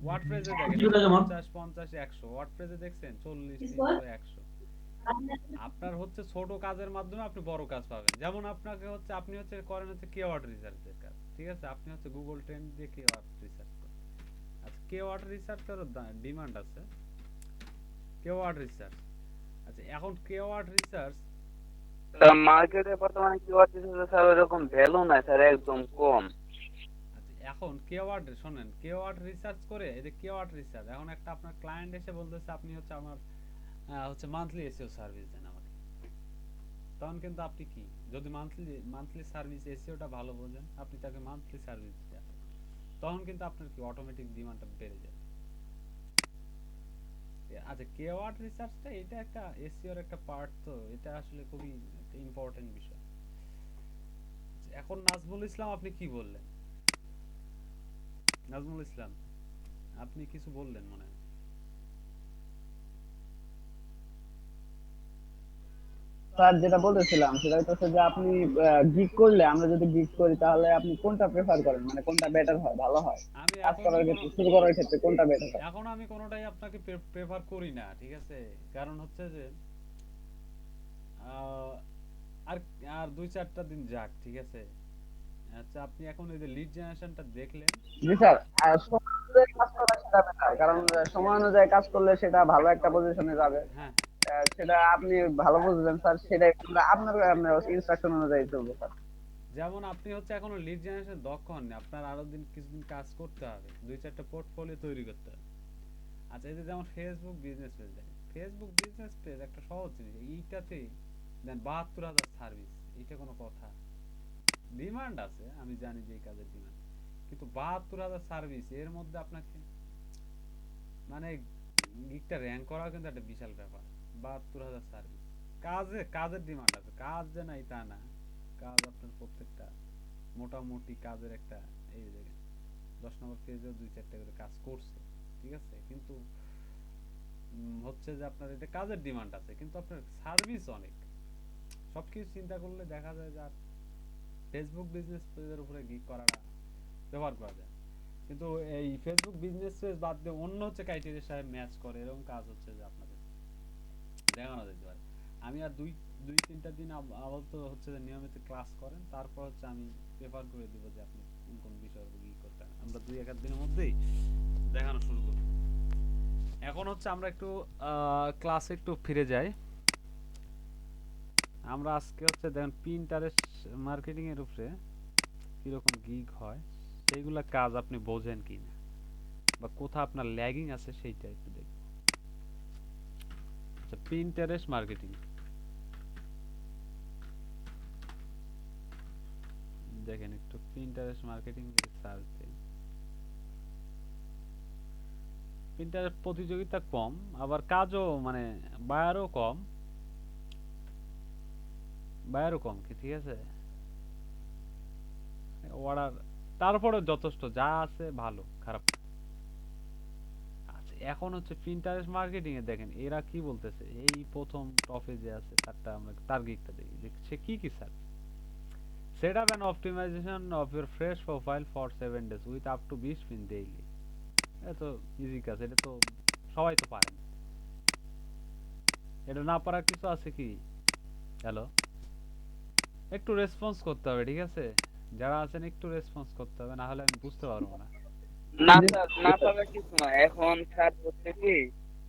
ওয়ার্ডপ্রেসে দেখেন কি লাগে আমার 50, 50, 100, ওয়ার্ডপ্রেসে দেখছেন 40, 300, 100। আপনার হচ্ছে ছোট কাজের মাধ্যমে আপনি বড় কাজ পাবেন। যেমন আপনাকে হচ্ছে, আপনি হচ্ছে করেন হচ্ছে কিওয়ার্ড রিসার্চের কাজ, ঠিক আছে। আপনি হচ্ছে গুগল ট্রেন্ড দিয়ে কিওয়ার্ড রিসার্চ করেন। আচ্ছা, কিওয়ার্ড রিসার্চের ডিমান্ড আছে, কিওয়ার্ড রিসার্চ। আচ্ছা, এখন কিওয়ার্ড রিসার্চ মার্কেটে বর্তমানে কিওয়ার্ড রিসার্চে স্যার ওইরকম ভ্যালু নাই স্যার, একদম কম। আচ্ছা, এখন কিওয়ার্ড শোনেন, কিওয়ার্ড রিসার্চ করে এই যে কিওয়ার্ড রিসার্চ, এখন একটা আপনার ক্লায়েন্ট এসে বলতেছে আপনি হচ্ছে আমার হচ্ছে মান্থলি এসইও সার্ভিস দেন আমাকে, তখন কিন্তু আপনি কি, যদি মান্থলি সার্ভিস এসইওটা ভালো বোঝেন, আপনি তাকে মান্থলি সার্ভিস দেন, তখন কিন্তু আপনার কি অটোমেটিক ডিমান্ডটা বেড়ে যায়। আচ্ছা, কিওয়ার্ড রিসার্চটা এটা একটা এসইওর একটা পার্ট, তো এটা আসলে খুবই একটা ইম্পর্টেন্ট বিষয়। এখন নাজমুল ইসলাম আপনি কি বললেন? নাজমুল ইসলাম আপনি কিছু বললেন মনে হয়। স্যার যেটা বলতেছিলাম সেটা হচ্ছে যে আপনি গিগ করলে, আমরা যদি গিগ করি তাহলে আপনি কোনটা প্রেফার করেন, মানে কোনটা বেটার হয়, ভালো হয় আমি কাজ এখন করার ক্ষেত্রে, শুরু করার ক্ষেত্রে কোনটা বেটার হয়? এখন আমি কোনোটাই আপনাকে প্রেফার করি না, ঠিক আছে। কারণ হচ্ছে যে আহ, আর আর 2-4টা দিন যাক, ঠিক আছে। আচ্ছা, আপনি এখন এই যে লিড জেনারেশনটা দেখলেন। জি স্যার, সময় অনুযায়ী কাজ করা সেটা better, কারণ সময় অনুযায়ী কাজ করলে সেটা ভালো একটা পজিশনে যাবে। হ্যাঁ, সেটা আপনি ভালো বুঝবেন স্যার, সেটাই আপনার ইনস্ট্রাকশন অনুযায়ী চলবে স্যার। যেমন আপনি হচ্ছে এখনো লিড জেনারেশন দক্ষ হন, আপনার আরো কিছুদিন কাজ করতে হবে, 2-4টা পোর্টফোলিও তৈরি করতে হবে। আচ্ছা, এই যে যেমন ফেসবুক বিজনেস পেজ, দেখেন ফেসবুক বিজনেস পেজ একটা সহজ জিনিস, এইটাতে দেন 72,000 সার্ভিস, এটা কোনো কথা? ডিমান্ড আছে, আমি জানি যে এই কাজের ডিমান্ড, কিন্তু 72,000 সার্ভিস, এর মধ্যে আপনাকে মানে গিগটা র্যাঙ্ক করা কিন্তু একটা বিশাল ব্যাপার। 72,000 সার্ভিস, কাজের ডিমান্ড আছে, কাজ যে নাই তা না, কাজ আপনার প্রত্যেকটা মোটামুটি কাজের একটা, এই দেখেন 10 নম্বর পেজেও 2-4টা করে কাজ করছে, ঠিক আছে। কিন্তু হচ্ছে যে আপনার এটা কাজের ডিমান্ড আছে, কিন্তু আপনার সার্ভিস অনেক। সবকিছু চিন্তা করলে দেখা যায় যে আর ফেসবুক বিজনেস পেজের উপরে গিগ করাটা ব্যবহার করা যায়, কিন্তু এই ফেসবুক বিজনেস পেজ বাদ দিয়ে অন্য হচ্ছে ক্রাইটেরিয়ার সাথে ম্যাচ করে এরকম কাজ হচ্ছে যে আপনাদের দেখানো যেতে পারে। আমি আর 2-3টা দিন আপাতত হচ্ছে যে নিয়মিত ক্লাস করেন, তারপর হচ্ছে আমি প্রেফার করে দিব যে আপনি কোন কোন বিষয়ের উপর কি করতে হবে, আমরা 2-1 দিনের মধ্যেই দেখানো শুরু করব। এখন হচ্ছে আমরা একটু ক্লাসে একটু ফিরে যাই। আমরা আজকে হচ্ছে দেখেন পিন্টারেস্ট মার্কেটিং এর উপরে কিরকম গিগ হয় সেইগুলা কাজ আপনি বোঝেন কিনা, বা কোথাও আপনার ল্যাগিং আছে সেইটা একটু দেখব। আচ্ছা, পিন্টারেস্ট মার্কেটিং দেখেন, একটু পিন্টারেস্ট মার্কেটিং সার্চ দিন। পিন্টারেস্ট প্রতিযোগিতা কম, আবার কাজও মানে বায়ারও কম কি, ঠিক আছে। অর্ডার তারপরে যথেষ্ট যা আছে ভালো, খারাপ। আচ্ছা, এখন হচ্ছে পিন্টারেস্ট মার্কেটিং এ দেখেন এরা কি বলতেছে, এই প্রথম টপে যে আছে তারটা আমরা টার্গেটটা দেখি যে সে কি sir. Set up and optimization of your fresh profile for 7 days with up to 20 pin daily. এটা তো ইজি কাজ, এটা তো সবাই তো পারেন, এটা না পারার কিছু আছে কি? হ্যালো, একটু রেসপন্স করতে হবে, ঠিক আছে। যারা আছেন একটু রেসপন্স করতে হবে, না হলে আমি বুঝতে পারবো না। না স্যার, না পাবে কিছু না, এখন স্যার হচ্ছে কি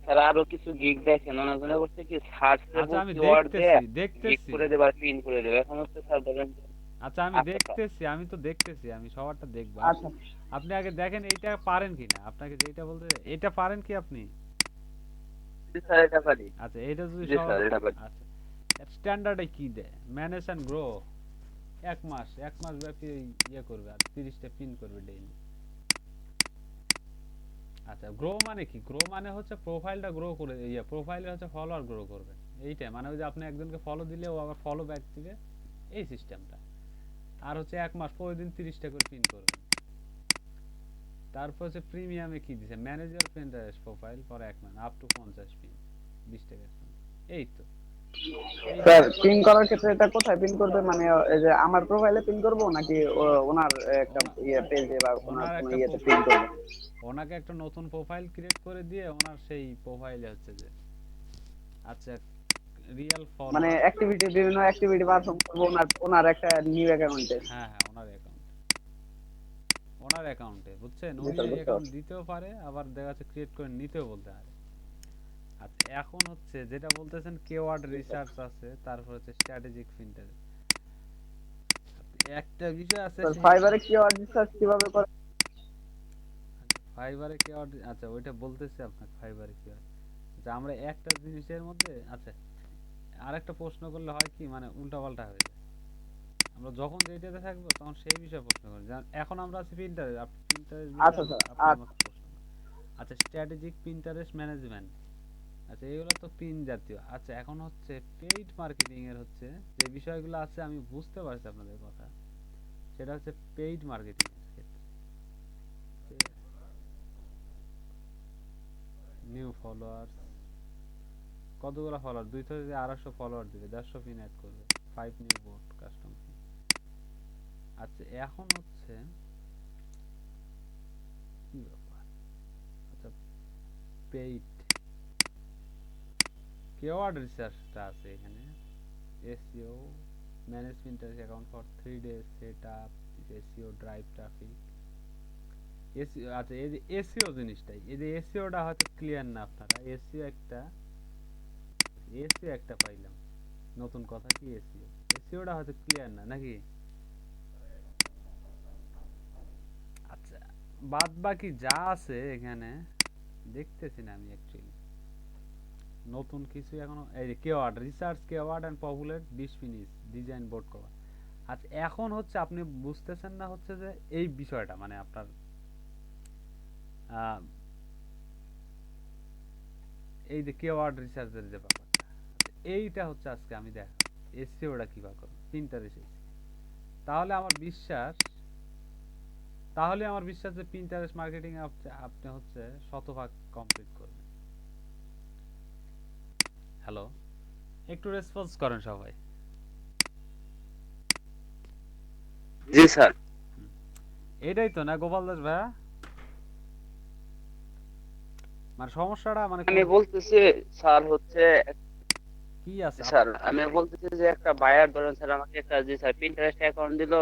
স্যার আরো কিছু গিগ দেখেন, ওনার করছে কি সার্চ আচ্ছা, আমি কিওয়ার্ড দিয়ে গিগ দেখতেছি করে দেবার পিন করে দেবে। এখন হচ্ছে স্যার বলেন আচ্ছা আমি দেখতেছি, আমি তো দেখতেছি, আমি সবারটা দেখবো। আচ্ছা আপনি আগে দেখেন এইটা পারেন কিনা, আপনাকে যেটা বলতে এটা পারেন কি আপনি? জি স্যার, এটা পারি। আচ্ছা এটা যদি জি স্যার, এটা পারি। আচ্ছা স্ট্যান্ডার্ডে কি দেয়, ম্যানেজ অ্যান্ড গ্রো, এক মাস ব্যাপী ইয়ে করবে আর 30টা পিন করবে ডেইলি। আচ্ছা গ্রো মানে কি? গ্রো মানে হচ্ছে প্রোফাইলটা গ্রো করে, ইয়ে প্রোফাইলে হচ্ছে ফলোয়ার গ্রো করবে, এইটাই মানে ওই যে আপনি একজনকে ফলো দিলে ও আবার ফলো ব্যাক দিবে, এই সিস্টেমটা। আর হচ্ছে এক মাস প্রতিদিন 30টা করে পিন করবেন। তারপর হচ্ছে প্রিমিয়ামে কি দিছে, ম্যানেজার পেন্টারেস্ট প্রোফাইল ফর এক মান আপ টু 50 পিন, 20 টাকা। এই তো স্যার, পিন করার ক্ষেত্রে এটা কোথায় পিন করবে, মানে এই যে আমার প্রোফাইলে পিন করব নাকি ওনার একটা ইয়ে পেজে বা ওনার ওনার কোনো একটা ইয়েতে পিন করব? ওনাকে একটা নতুন প্রোফাইল ক্রিয়েট করে দিয়ে ওনার সেই প্রোফাইলে হচ্ছে যে আচ্ছা রিয়েল মানে ফলোয়ার। বিভিন্ন অ্যাক্টিভিটি পারফর্ম করব ওনার একটা নিউ অ্যাকাউন্টে। হ্যাঁ হ্যাঁ ওনার অ্যাকাউন্টে বুঝছেন, জি উনি স্যার, বুঝতে অ্যাকাউন্ট পারছি। দিতেও পারে, আবার দেখা যাচ্ছে ক্রিয়েট করে নিতেও বলতে পারে। আচ্ছা এখন হচ্ছে যেটা বলতেছেন কেওয়ার্ড রিসার্চ আছে, তারপর হচ্ছে স্ট্র্যাটেজিক ফিল্টার, একটা বিষয় আছে স্যার, সেই ফাইবারে কিওয়ার্ড রিসার্চ কিভাবে করে? ফাইবারে কেওয়ার্ড, আচ্ছা ওইটা বলতেছি আপনাকে ফাইবারে কেওয়ার্ড। আচ্ছা আমরা একটা জিনিসের মধ্যে, আচ্ছা আরেকটা প্রশ্ন করলে হয় কি মানে উল্টাপাল্টা হয়ে যায়, আমরা যখন যেটাতে থাকবো তখন সেই বিষয়ে প্রশ্ন করি। যেমন এখন আমরা আছি প্রিন্টারে, আপনি প্রিন্টারের আচ্ছা বিষয়ে স্যার, আপনি আচ্ছা। আমাকে প্রশ্ন করেন। আচ্ছা স্ট্র্যাটেজিক প্রিন্টারেস্ট ম্যানেজমেন্ট, আচ্ছা এগুলো তো পিন জাতীয়। আচ্ছা এখন হচ্ছে পেইড মার্কেটিং এর হচ্ছে যে বিষয়গুলো আছে, আমি বুঝতে পারছি আপনাদের কথা, সেটা হচ্ছে পেইড মার্কেটিং এর ক্ষেত্রে নিউ ফলোয়ার্স, কতগুলো ফলোয়ার, 200 ফলোয়ার দিবে, 150 পিন অ্যাড করবে, 5 নিউ বোট কাস্টম পিন। আচ্ছা এখন হচ্ছে কি ব্যাপার, আচ্ছা পেইড কিওয়ার্ড রিসার্চটা আছে এখানে, SEO manage Pinterest account for 3 days setup, SEO drive traffic, SEO. আচ্ছা এই যে এসইও জিনিসটাই, এই যে এসইওটা হয়তো ক্লিয়ার না আপনারা, এসইও একটা পাইলাম নতুন কথা, কি এসইওটা হয়তো ক্লিয়ার না নাকি? আচ্ছা বাদ বাকি যা আছে এখানে দেখতেছি না আমি অ্যাকচুয়ালি নতুন কিছু এখনো। এই যে keyword research, keyword and populate, finish design board cover. আচ্ছা এখন হচ্ছে আপনি বুঝতেছেন না হচ্ছে যে এই বিষয়টা মানে আপনার আহ, এই যে কিওয়ার্ড রিসার্চের যে ব্যাপারটা, এইটা হচ্ছে আজকে আমি দেখা এসইওটা কিভাবে করব পিন্টারেস্ট এসে, তাহলে আমার বিশ্বাস যে পিন্টারেস্ট মার্কেটিং এ আপনি হচ্ছে শতভাগ কমপ্লিট করবেন। হ্যালো, একটু রেসপন্স করেন সবাই। জি স্যার। এটাই তো না গোপাল দাস ভাইয়া, মানে সমস্যাটা মানে আমি বলতেছি স্যার হচ্ছে, কি আছে স্যার আমি বলতেছি যে একটা বায়ার ধরেন স্যার আমাকে একটা, জি স্যার, পিন্টারেস্ট অ্যাকাউন্ট দিল,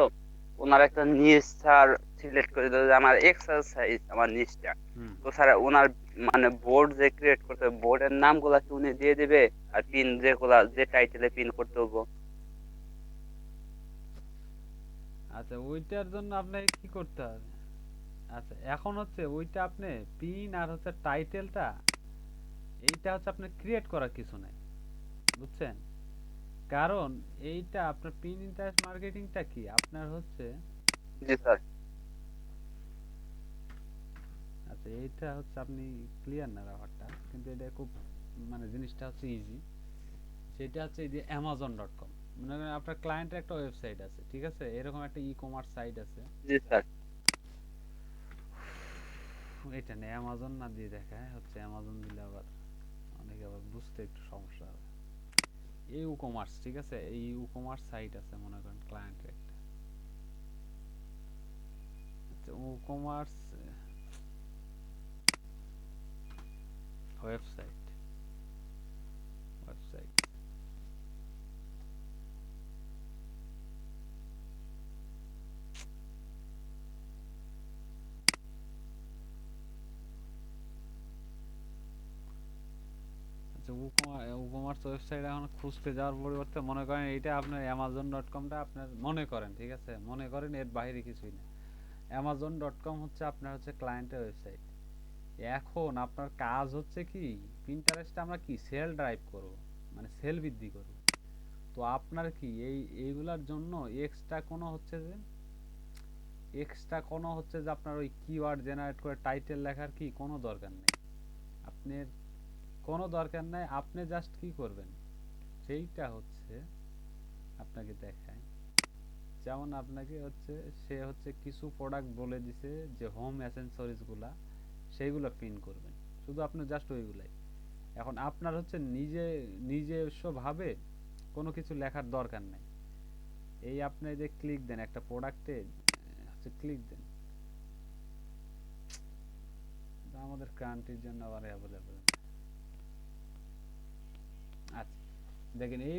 ওনার একটা নিশ স্যার সিলেক্ট করে দিল যে আমার এক্সারসাইজ আমার নিশটা, হুম। তো স্যার ওনার মানে বোর্ড যে ক্রিয়েট করতে হবে বোর্ডের নামগুলা কি উনি দিয়ে দিবে, আর পিন যেগুলা যে টাইটেলে পিন করতে হবে? আচ্ছা ওইটার জন্য আপনাকে কি করতে হবে, আচ্ছা এখন হচ্ছে ওইটা আপনি পিন আর হচ্ছে টাইটেলটা, এইটা হচ্ছে আপনার ক্রিয়েট করার কিছু নাই বুঝছেন, কারণ এইটা আপনার পিন ইন্টারেস্ট মার্কেটিংটা কি আপনার হচ্ছে, জি স্যার। আচ্ছা এইটা হচ্ছে আপনি ক্লিয়ার না ব্যাপারটা, কিন্তু এটা খুব মানে জিনিসটা হচ্ছে ইজি। সেটা হচ্ছে এই যে amazon.com, মনে করেন আপনার ক্লায়েন্টের একটা ওয়েবসাইট আছে, ঠিক আছে, এরকম একটা ই কমার্স সাইট আছে, জি স্যার। এটা নেই অ্যামাজন না দিয়ে দেখায় হচ্ছে, অ্যামাজন দিলে আবার অনেকে আবার বুঝতে একটু সমস্যা হবে। এই ই কমার্স, ঠিক আছে, এই ই কমার্স সাইট আছে মনে করেন ক্লায়েন্টের একটা, আচ্ছা ই কমার্স ওয়েবসাইট, আচ্ছা আচ্ছা ই-কমার্স ওয়েবসাইট এখন খুঁজতে যাওয়ার পরিবর্তে মনে করেন এইটা আপনার amazon.com-টা আপনার মনে করেন, ঠিক আছে, মনে করেন এর বাইরে কিছুই না। amazon.com হচ্ছে আপনার হচ্ছে ক্লায়েন্টের ওয়েবসাইট। এখন আপনার কাজ হচ্ছে কি, পিন্টারেস্টে আমরা কি সেল ড্রাইভ করব, মানে সেল বৃদ্ধি করব। তো আপনার কি এইগুলার জন্য এক্সট্রা কোনো হচ্ছে যে আপনার ওই কিওয়ার্ড জেনারেট করে টাইটেল লেখার কি কোনো দরকার নেই। আপনার কোনো দরকার নাই। আপনি জাস্ট কি করবেন সেইটা হচ্ছে আপনাকে দেখায়। যেমন আপনাকে হচ্ছে সে হচ্ছে কিছু প্রোডাক্ট বলে দিছে যে হোম অ্যাসেসরিজ গুলা, সেইগুলো প্রিন্ট করবেন, শুধু আপনি জাস্ট ওইগুলাই। এখন আপনার হচ্ছে নিজস্ব ভাবে কোনো কিছু লেখার দরকার নাই। এই আপনি যে ক্লিক দেন একটা প্রোডাক্টে হচ্ছে ক্লিক দেন, আমাদের কান্ট্রির জন্য আবার অ্যাভেলেবল। আচ্ছা দেখেন এই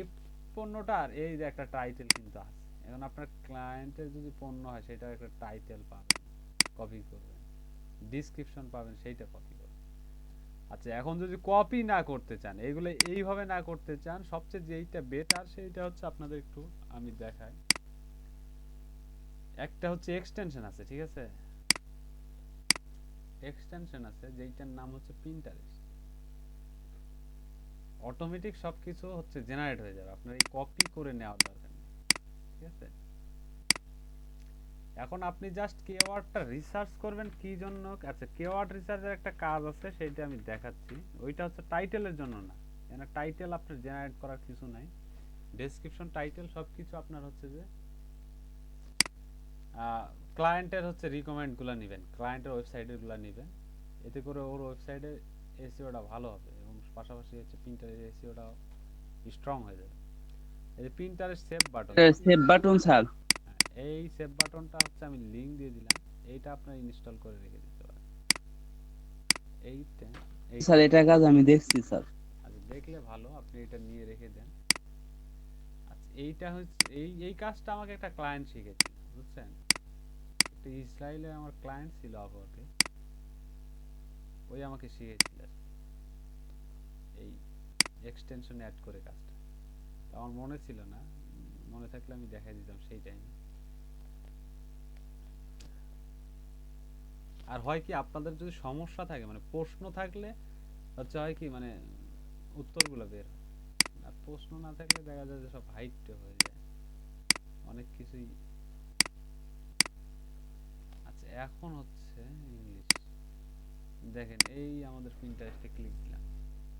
পণ্যটার এই যে একটা টাইটেল কিন্তু আছে। এখন আপনার ক্লায়েন্টের যদি পণ্য হয় সেটার একটা টাইটেল পাবেন, কপি করবেন, ডেসক্রিপশন পাবেন, সেইটা কপি করবেন। আচ্ছা এখন যদি কপি না করতে চান, এইগুলো এইভাবে না করতে চান, সবচেয়ে যেইটা বেটার সেইটা হচ্ছে আপনাদের একটু আমি দেখাই। একটা হচ্ছে এক্সটেনশন আছে, ঠিক আছে, এক্সটেনশন আছে যেইটার নাম হচ্ছে পিন্টারেস্ট। অটোমেটিক সবকিছু হচ্ছে জেনারেট হয়ে যাবে, আপনার এই কপি করে নেওয়ার দরকার নেই, ঠিক আছে। এখন আপনি জাস্ট কিওয়ার্ডটা রিসার্চ করবেন কি জন্য। আচ্ছা কিওয়ার্ড রিসার্চের একটা কাজ আছে, সেইটা আমি দেখাচ্ছি। ওইটা হচ্ছে টাইটেলের জন্য না, এখানে টাইটেল আপনার জেনারেট করার কিছু নাই। ডেসক্রিপশন, টাইটেল সবকিছু আপনার হচ্ছে যে ক্লায়েন্টের হচ্ছে রিকমেন্ডগুলো নেবেন, ক্লায়েন্টের ওয়েবসাইটের গুলো নেবেন, এতে করে ওর ওয়েবসাইটের এসইওটা ভালো হবে এবং পাশাপাশি হচ্ছে প্রিন্টারের এসইওটা স্ট্রং হয়ে যাবে। এই যে প্রিন্টারের save button, save button sir. এই সেভ বাটনটা হচ্ছে আমি লিংক দিয়ে দিলাম, এইটা আপনার ইনস্টল করে রেখে দিতে পারেন। এইটা স্যার এটা কাজ আমি দেখছি স্যার। আচ্ছা দেখলে ভালো, আপনি এটা নিয়ে রেখে দেন। আচ্ছা এইটা হচ্ছে এই কাজটা আমাকে একটা ক্লায়েন্ট শিখেছিল, বুঝছেন, একটা ইসরায়েলে আমার ক্লায়েন্ট ছিল আপওয়ার্কে, ওই আমাকে শিখেছিল এই এক্সটেনশন অ্যাড করে কাজটা। আমার মনে ছিল না, মনে থাকলে আমি দেখাই দিতাম সেই টাইমে। আর হয় কি আপনাদের যদি সমস্যা থাকে, মানে প্রশ্ন থাকলে হচ্ছে হয় কি মানে উত্তরগুলো বের হয়, আর প্রশ্ন না থাকলে দেখা যায় যে সব হাইট হয়ে যায় অনেক কিছুই। আচ্ছা এখন হচ্ছে ইংলিশ দেখেন, এই আমাদের পিন্টারেস্টে ক্লিক দিলাম।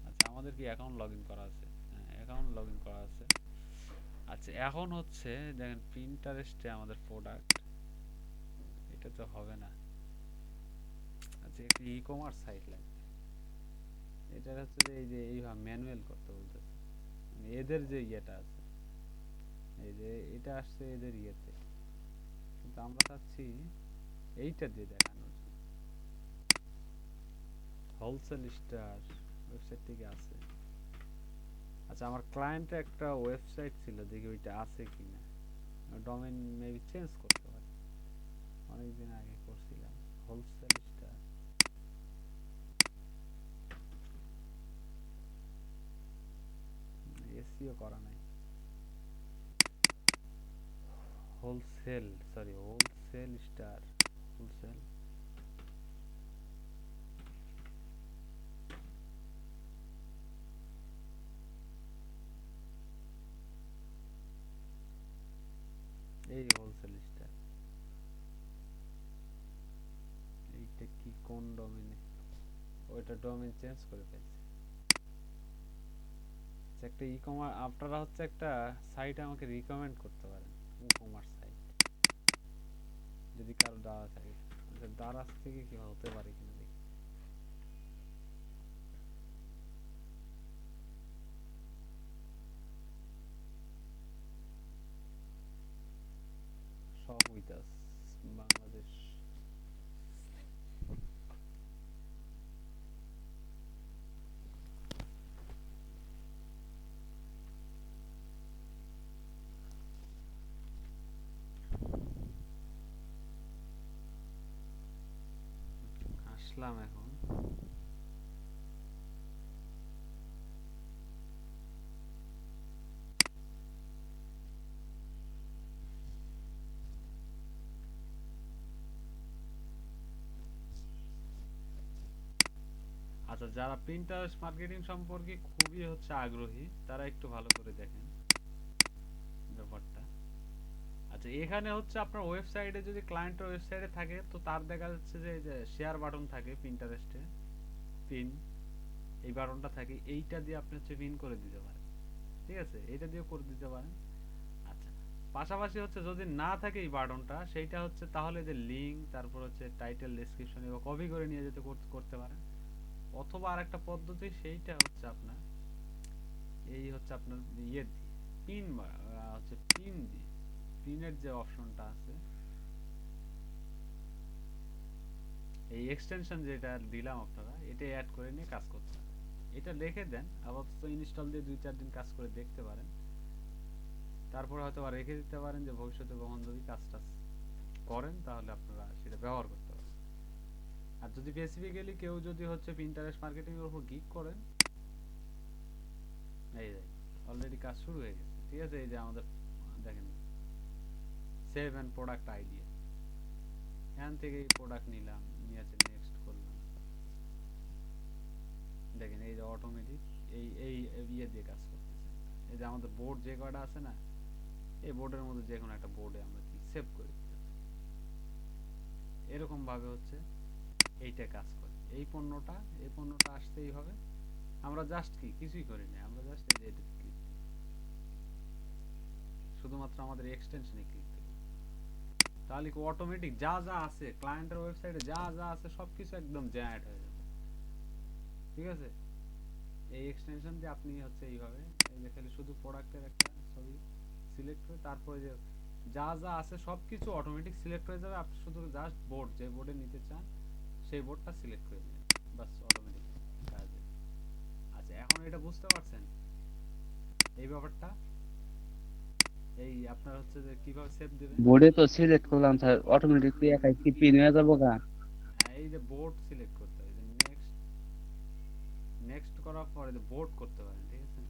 আচ্ছা আমাদের কি অ্যাকাউন্ট লগইন করা আছে? হ্যাঁ অ্যাকাউন্ট লগইন করা আছে। আচ্ছা এখন হচ্ছে দেখেন পিন্টারেস্টে আমাদের প্রোডাক্ট, এটা তো হবে না। আচ্ছা একটা ই-কমার্স সাইট লাগবে, এটা হচ্ছে যে এই যে এইভাবে ম্যানুয়াল করতে বলতেছে, মানে এদের যে ইয়েটা আছে, এই যে এটা আসছে এদের ইয়েতে, কিন্তু আমরা চাচ্ছি এইটা দিয়ে দেখানোর জন্য। হোলসেল স্টার ওয়েবসাইট থেকে আছে। আচ্ছা আমার ক্লায়েন্টের একটা ওয়েবসাইট ছিল, দেখি ওইটা আছে কিনা, ডোমেইন মেবি চেঞ্জ করতে পারে, অনেকদিন আগে করছিলাম। হোলসেল স্টার এসইও করা নাই। হোলসেল স্টার হোলসেল, এই হোলসেল স্টার, এইটা কি কোন ডোমেইনে, ওইটা ডোমেইন চেঞ্জ করে ফেলছে। একটা ই-কমার্স আপনারা হচ্ছে একটা সাইট আমাকে রিকমেন্ড করতে পারেন, ই-কমার্স সাইট যদি কারো দেওয়া থাকে। দারাজ থেকে কি হতে পারে কিনা দেখি। সব উইটাস বাংলাদেশ, আসলাম এখন। আচ্ছা, যারা প্রিন্টারেস্ট মার্কেটিং সম্পর্কে খুবই হচ্ছে আগ্রহী তারা একটু ভালো করে দেখেন ব্যাপারটা। আচ্ছা, এখানে হচ্ছে আপনার ওয়েবসাইটে যদি ক্লায়েন্টের ওয়েবসাইটে থাকে তো তার দেখা যাচ্ছে যে শেয়ার বাটন থাকে প্রিন্টারেস্টে, পিন এই বাটনটা থাকে, এইটা দিয়ে আপনি হচ্ছে পিন করে দিতে পারেন, ঠিক আছে, এইটা দিয়ে করে দিতে পারেন। আচ্ছা, পাশাপাশি হচ্ছে যদি না থাকে এই বাটনটা, সেইটা হচ্ছে তাহলে যে লিঙ্ক, তারপর হচ্ছে টাইটেল, ডেসক্রিপশন এগুলো কপি করে নিয়ে যেতে করতে পারেন। অথবা আরেকটা পদ্ধতি, সেইটা হচ্ছে আপনার এই হচ্ছে আপনার ইয়ে দিয়ে পিন হচ্ছে পিন দিয়ে, পিনের যে অপশনটা আছে, এই এক্সটেনশন যেটা দিলাম আপনারা, এটা অ্যাড করে নিয়ে কাজ করতে পারেন। এটা লিখে দেন, আপাতত ইনস্টল দিয়ে 2-4 দিন কাজ করে দেখতে পারেন, তারপর হয়তো আর রেখে দিতে পারেন যে ভবিষ্যতে কখন যদি কাজটা করেন তাহলে আপনারা সেটা ব্যবহার করতে পারেন। আর যদি স্পেসিফিক্যালি কেউ যদি হচ্ছে প্রিন্টারেস্ট মার্কেটিং এর উপর গিগ করেন, এই যে অলরেডি কাজ শুরু হয়ে গেছে, ঠিক আছে। এই যে আমাদের দেখেন সেভ এন্ড প্রোডাক্ট আইডিয়া, এখান থেকে এই প্রোডাক্ট নিলাম, নিয়ে আছে নেক্সট করলাম, দেখেন এই যে অটোমেটিক এই এই ইয়ে দিয়ে কাজ করতেছে। এই যে আমাদের বোর্ড যে কয়টা আছে না, এই বোর্ডের মধ্যে যে কোনো একটা বোর্ডে আমরা কি সেভ করে দিতে পারি। এরকম ভাবে হচ্ছে এইটা কাজ করে। এই পণ্যটা আসতে এইভাবে আমরা জাস্ট কিছুই করি না, আমরা জাস্ট এই যে এটা ক্লিক দিই, শুধুমাত্র আমাদের এক্সটেনশনে ক্লিক দিই, তাহলে কি অটোমেটিক যা যা আছে ক্লায়েন্টের ওয়েবসাইটে যা যা আছে সবকিছু একদম জেনারেট হয়ে যাবে, ঠিক আছে। এই এক্সটেনশন দিয়ে আপনি হচ্ছে এইভাবে এই যে খালি শুধু প্রোডাক্টের একটা ছবি সিলেক্ট করে তারপরে যে যা যা আছে সবকিছু অটোমেটিক সিলেক্ট হয়ে যাবে, আপনি শুধু জাস্ট বোর্ড যে বোর্ডে নিতে চান সেই বোর্ডটা সিলেক্ট করে দিবেন, বাস অটোমেটিক কাজ। আচ্ছা, এখন এটা বুঝতে পারছেন এই ব্যাপারটা, এই আপনার হচ্ছে যে কিভাবে সেভ দিবেন। বোর্ডে তো সিলেক্ট করলাম স্যার, অটোমেটিকলি একাই কি পিন হয়ে যাবো গা? এই যে বোর্ড সিলেক্ট করতে হবে, নেক্সট নেক্সট করার পরে যে বোর্ড করতে পারেন, ঠিক আছে।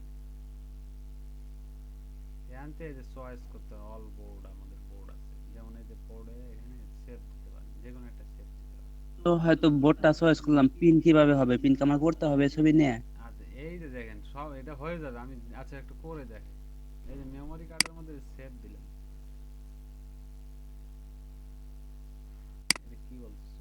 এখান থেকে যে চয়েস করতে হবে, অল বোর্ড, আমাদের বোর্ড আছে, যেমন এই যে বোর্ডে এখানে সেভ দিতে পারেন, যে কোনো একটা সেভ দিতে পারেন। তো হয়তো বোর্ডটা চয়েস করলাম, পিন কিভাবে হবে? পিন আমার করতে হবে ছবি নিয়ে? আচ্ছা, এই যে দেখেন সব এটা হয়ে যাবে, আমি আচ্ছা একটু করে দেখেন। এই যে মেমরি কার্ডের মধ্যে সেভ দিলাম, এটা কি বলছে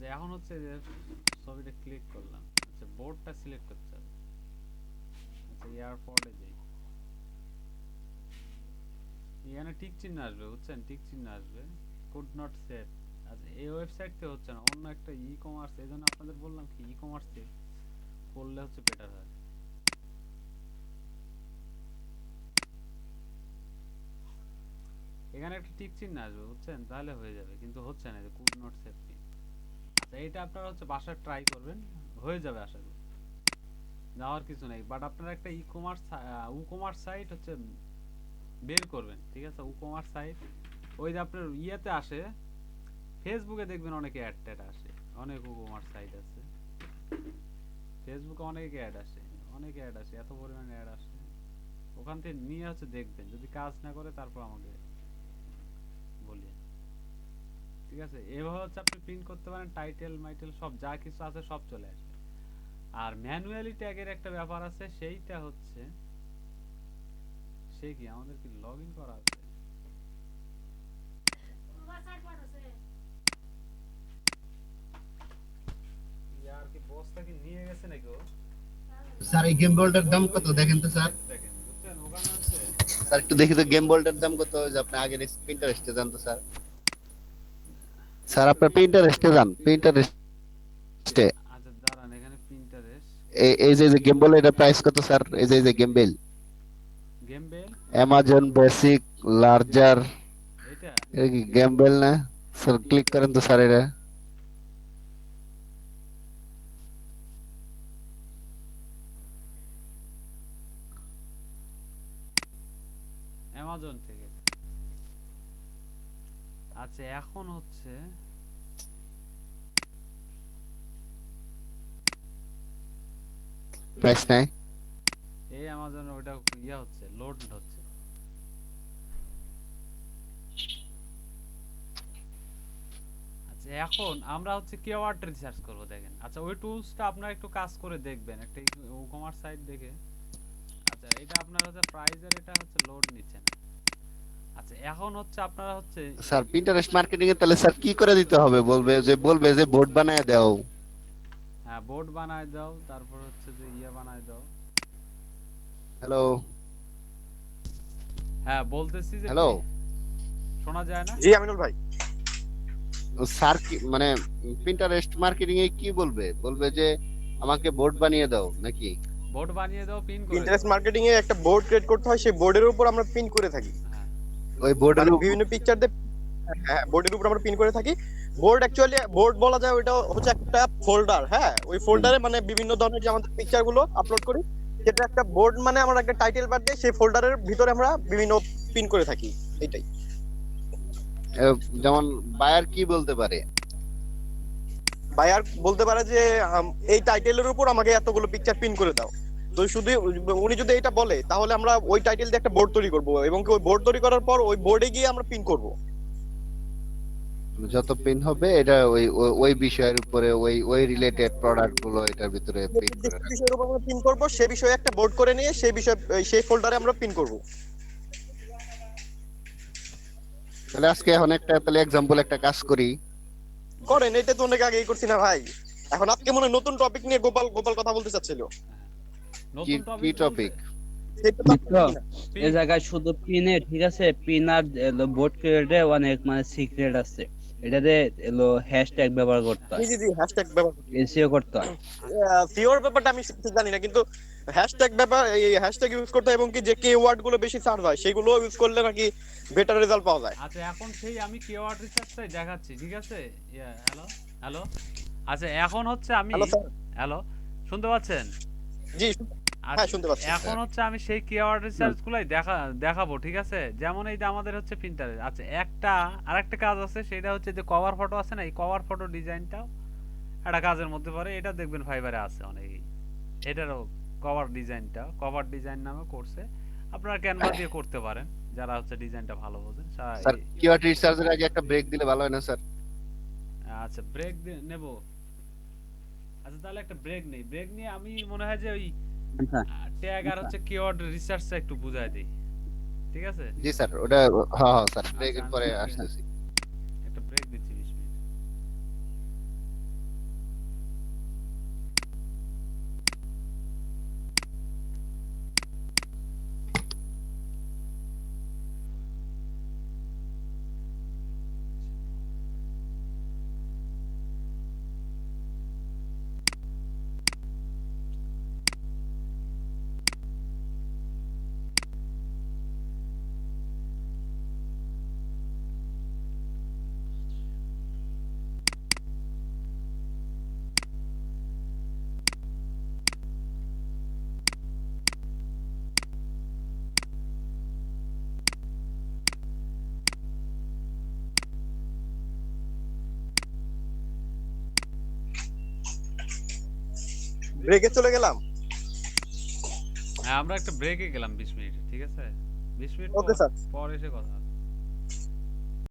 এখন হচ্ছে যে ছবিটা ক্লিক করলাম, আচ্ছা বোর্ডটা সিলেক্ট করতে হবে। আচ্ছা, এয়ারপোর্টে যাই, এখানে টিক চিহ্ন আসবে, বুঝছেন, টিক চিহ্ন আসবে, কুড নট সেভ। আচ্ছা, এই ওয়েবসাইট থেকে হচ্ছে না, অন্য একটা ই কমার্স, এই জন্য আপনাদের বললাম কি ই কমার্স থেকে করলে হচ্ছে বেটার হয়। এখানে একটা টিক চিহ্ন আসবে, বুঝছেন, তাহলে হয়ে যাবে, কিন্তু হচ্ছে না, যে কুড নট সেভ। আচ্ছা, এটা আপনারা হচ্ছে বাসায় ট্রাই করবেন, হয়ে যাবে আশা করি, যাওয়ার কিছু নেই। বাট আপনারা একটা ই কমার্স সাইট হচ্ছে বের করবেন, ঠিক আছে। ই কমার্স সাইট ওই যে আপনার ইয়েতে আসে, ফেসবুকে দেখবেন অনেকে অ্যাড ট্যাড আসে, অনেক ই কমার্স সাইট আছে ফেসবুকে, অনেক অ্যাড আসে, এত পরিমাণে অ্যাড আসে, ওখান থেকে নিয়ে হচ্ছে দেখবেন, যদি কাজ না করে তারপর আমাকে বলিয়ে, ঠিক আছে। এভাবে হচ্ছে আপনি প্রিন্ট করতে পারেন, টাইটেল মাইটেল সব যা কিছু আছে সব চলে আসবে। আর ম্যানুয়ালি ট্যাগের একটা ব্যাপার আছে, সেইটা হচ্ছে কি আমাদের কি লগইন করা আছে, ইয়ার কি বসটা কি নিয়ে গেছে নাকি ও? স্যার এই গেম বলটার দাম কত দেখেন তো স্যার? দেখেন, বুঝছেন, ওখানে হচ্ছে স্যার একটু দেখি তো গেম বলটার দাম কত, যে আপনি আগের প্রিন্টারেস্টে যান তো স্যার। স্যার আপনার প্রিন্টারেস্টে যান, প্রিন্টারেস্টে আচ্ছা দাঁড়ান, এখানে প্রিন্টারেস্ট এই যে গেম বল, এটা প্রাইস কত স্যার? এই যে game bell, game bell, Amazon basic larger, এটা এটা কি গেম বেল না স্যার? ক্লিক করেন তো স্যার, এটা অ্যামাজন থেকে। আচ্ছা, এখন হচ্ছে প্রাইস নাই? এই অ্যামাজন ওটা ইয়া হচ্ছে, লোড হচ্ছে। আচ্ছা এখন আমরা হচ্ছে কিওয়ার্ড রিসার্চ করব দেখেন। আচ্ছা ওই টুলসটা আপনারা একটু কাজ করে দেখবেন একটা ই-কমার্স সাইট দেখে। আচ্ছা এটা আপনার হচ্ছে প্রাইজের, এটা হচ্ছে লোড নিচ্ছে না। আচ্ছা এখন হচ্ছে আপনারা হচ্ছে স্যার পিন্টারেস্ট মার্কেটিং এ তাহলে স্যার কি করে দিতে হবে? বলবে যে বোর্ড বানায় দাও। হ্যাঁ বোর্ড বানায় দাও, তারপর হচ্ছে যে ইয়া বানায় দাও। হ্যালো হ্যাঁ বলতেছি যে হ্যালো শোনা যায় না? জি আমিনুল ভাই। স্যার কি মানে পিন্টারেস্ট মার্কেটিং এ কি বলবে? বলবে যে আমাকে বোর্ড বানিয়ে দাও নাকি? বোর্ড বানিয়ে দাও, পিন করে ইন্টারেস্ট দাও। মার্কেটিং এ একটা বোর্ড ক্রিয়েট করতে হয়, সেই বোর্ডের উপর আমরা পিন করে থাকি। হ্যাঁ ওই বোর্ডের মানে বিভিন্ন পিকচার দিয়ে, হ্যাঁ বোর্ডের উপর আমরা পিন করে থাকি। বোর্ড অ্যাকচুয়ালি বোর্ড বলা যায়, ওইটা হচ্ছে একটা ফোল্ডার। হ্যাঁ ওই ফোল্ডারে মানে বিভিন্ন ধরনের যে আমাদের পিকচার গুলো আপলোড করি, সেটা একটা বোর্ড, মানে আমরা একটা টাইটেল বার দিয়ে সেই ফোল্ডারের ভিতরে আমরা বিভিন্ন পিন করে থাকি। এটাই যেমন বায়ার কি বলতে পারে? বায়ার বলতে পারে যে এই টাইটেলের উপর আমাকে এতগুলো পিকচার পিন করে দাও। তো শুধু উনি যদি এটা বলে, তাহলে আমরা ওই টাইটেল দিয়ে একটা বোর্ড তৈরি করব, এবং ওই বোর্ড তৈরি করার পর ওই বোর্ডে গিয়ে আমরা পিন করব। যত পিন হবে এটা ওই ওই বিষয়ের উপরে ওই রিলেটেড প্রোডাক্ট গুলো এটার ভিতরে পিন করে রাখবে। বিষয়ের উপর আমরা পিন করব, সেই বিষয়ে একটা বোর্ড করে নিয়ে সেই বিষয় সেই ফোল্ডারে আমরা পিন করব। তাহলে আজকে এখন একটা তাহলে এক্সাম্পল একটা কাজ করি। করেন, এটা তো অনেক আগেই করছি না ভাই। এখন আজকে মনে হয় নতুন টপিক নিয়ে গোপাল কথা বলতে চাচ্ছিল। কি নতুন কি টপিক টপিক? সেটা তো মিত্র, এই জায়গায় শুধু পিনে, ঠিক আছে, পিন আর বোর্ড ক্রিয়েটে অনেক মানে সিক্রেট আছে। এটাতে হ্যাশট্যাগ ব্যবহার করতে হয়, জি জি হ্যাশট্যাগ ব্যবহার এসইও করতে হয়। সিওর ব্যাপারটা আমি ঠিক জানি না, কিন্তু হ্যাশট্যাগ ব্যাপার, এই হ্যাশট্যাগ ইউজ করতে হয়, এবং কি যে কিওয়ার্ড গুলো বেশি সার্চ হয় সেগুলো ইউজ করলে নাকি বেটার রেজাল্ট পাওয়া যায়। আচ্ছা এখন সেই আমি কিওয়ার্ড রিসার্চটাই দেখাচ্ছি, ঠিক আছে? Hello hello. আচ্ছা এখন হচ্ছে আমি, হ্যালো স্যার। হ্যালো শুনতে পাচ্ছেন? জি আচ্ছা, হ্যাঁ শুনতে পাচ্ছি। এখন হচ্ছে আমি সেই কিওয়ার্ড রিসার্চ গুলাই দেখাবো, ঠিক আছে? যেমন এই যে আমাদের হচ্ছে প্রিন্টারের। আচ্ছা আরেকটা কাজ আছে, সেটা হচ্ছে যে কভার ফটো আছে না, এই কভার ফটো ডিজাইনটাও একটা কাজের মধ্যে পড়ে। এটা দেখবেন ফাইবারে আছে অনেকেই, এটারও কভার ডিজাইন নামে করছে। আপনারা ক্যানভা দিয়ে করতে পারেন, যারা হচ্ছে ডিজাইনটা ভালো বোঝেন। স্যার কিওয়ার্ড রিসার্চের আগে একটা ব্রেক দিলে ভালো হয় না স্যার? আচ্ছা ব্রেক নেব। আচ্ছা তাহলে একটা ব্রেক নিয়ে আমি মনে হয় যে ওই ট্যাগ আর হচ্ছে কিওয়ার্ড রিসার্চটা একটু বুঝাই দিই, ঠিক আছে? জি স্যার, ওটা হ্যাঁ হ্যাঁ স্যার ব্রেকের আচ্ছা, পরে আমি আসতেছি। একটা ব্রেক দিচ্ছি 20 মিনিট। ব্রেকে চলে গেলাম। হ্যাঁ আমরা একটা ব্রেকে গেলাম 20 মিনিট, ঠিক আছে? 20 মিনিট ওকে স্যার। পর এসে কথা হবে।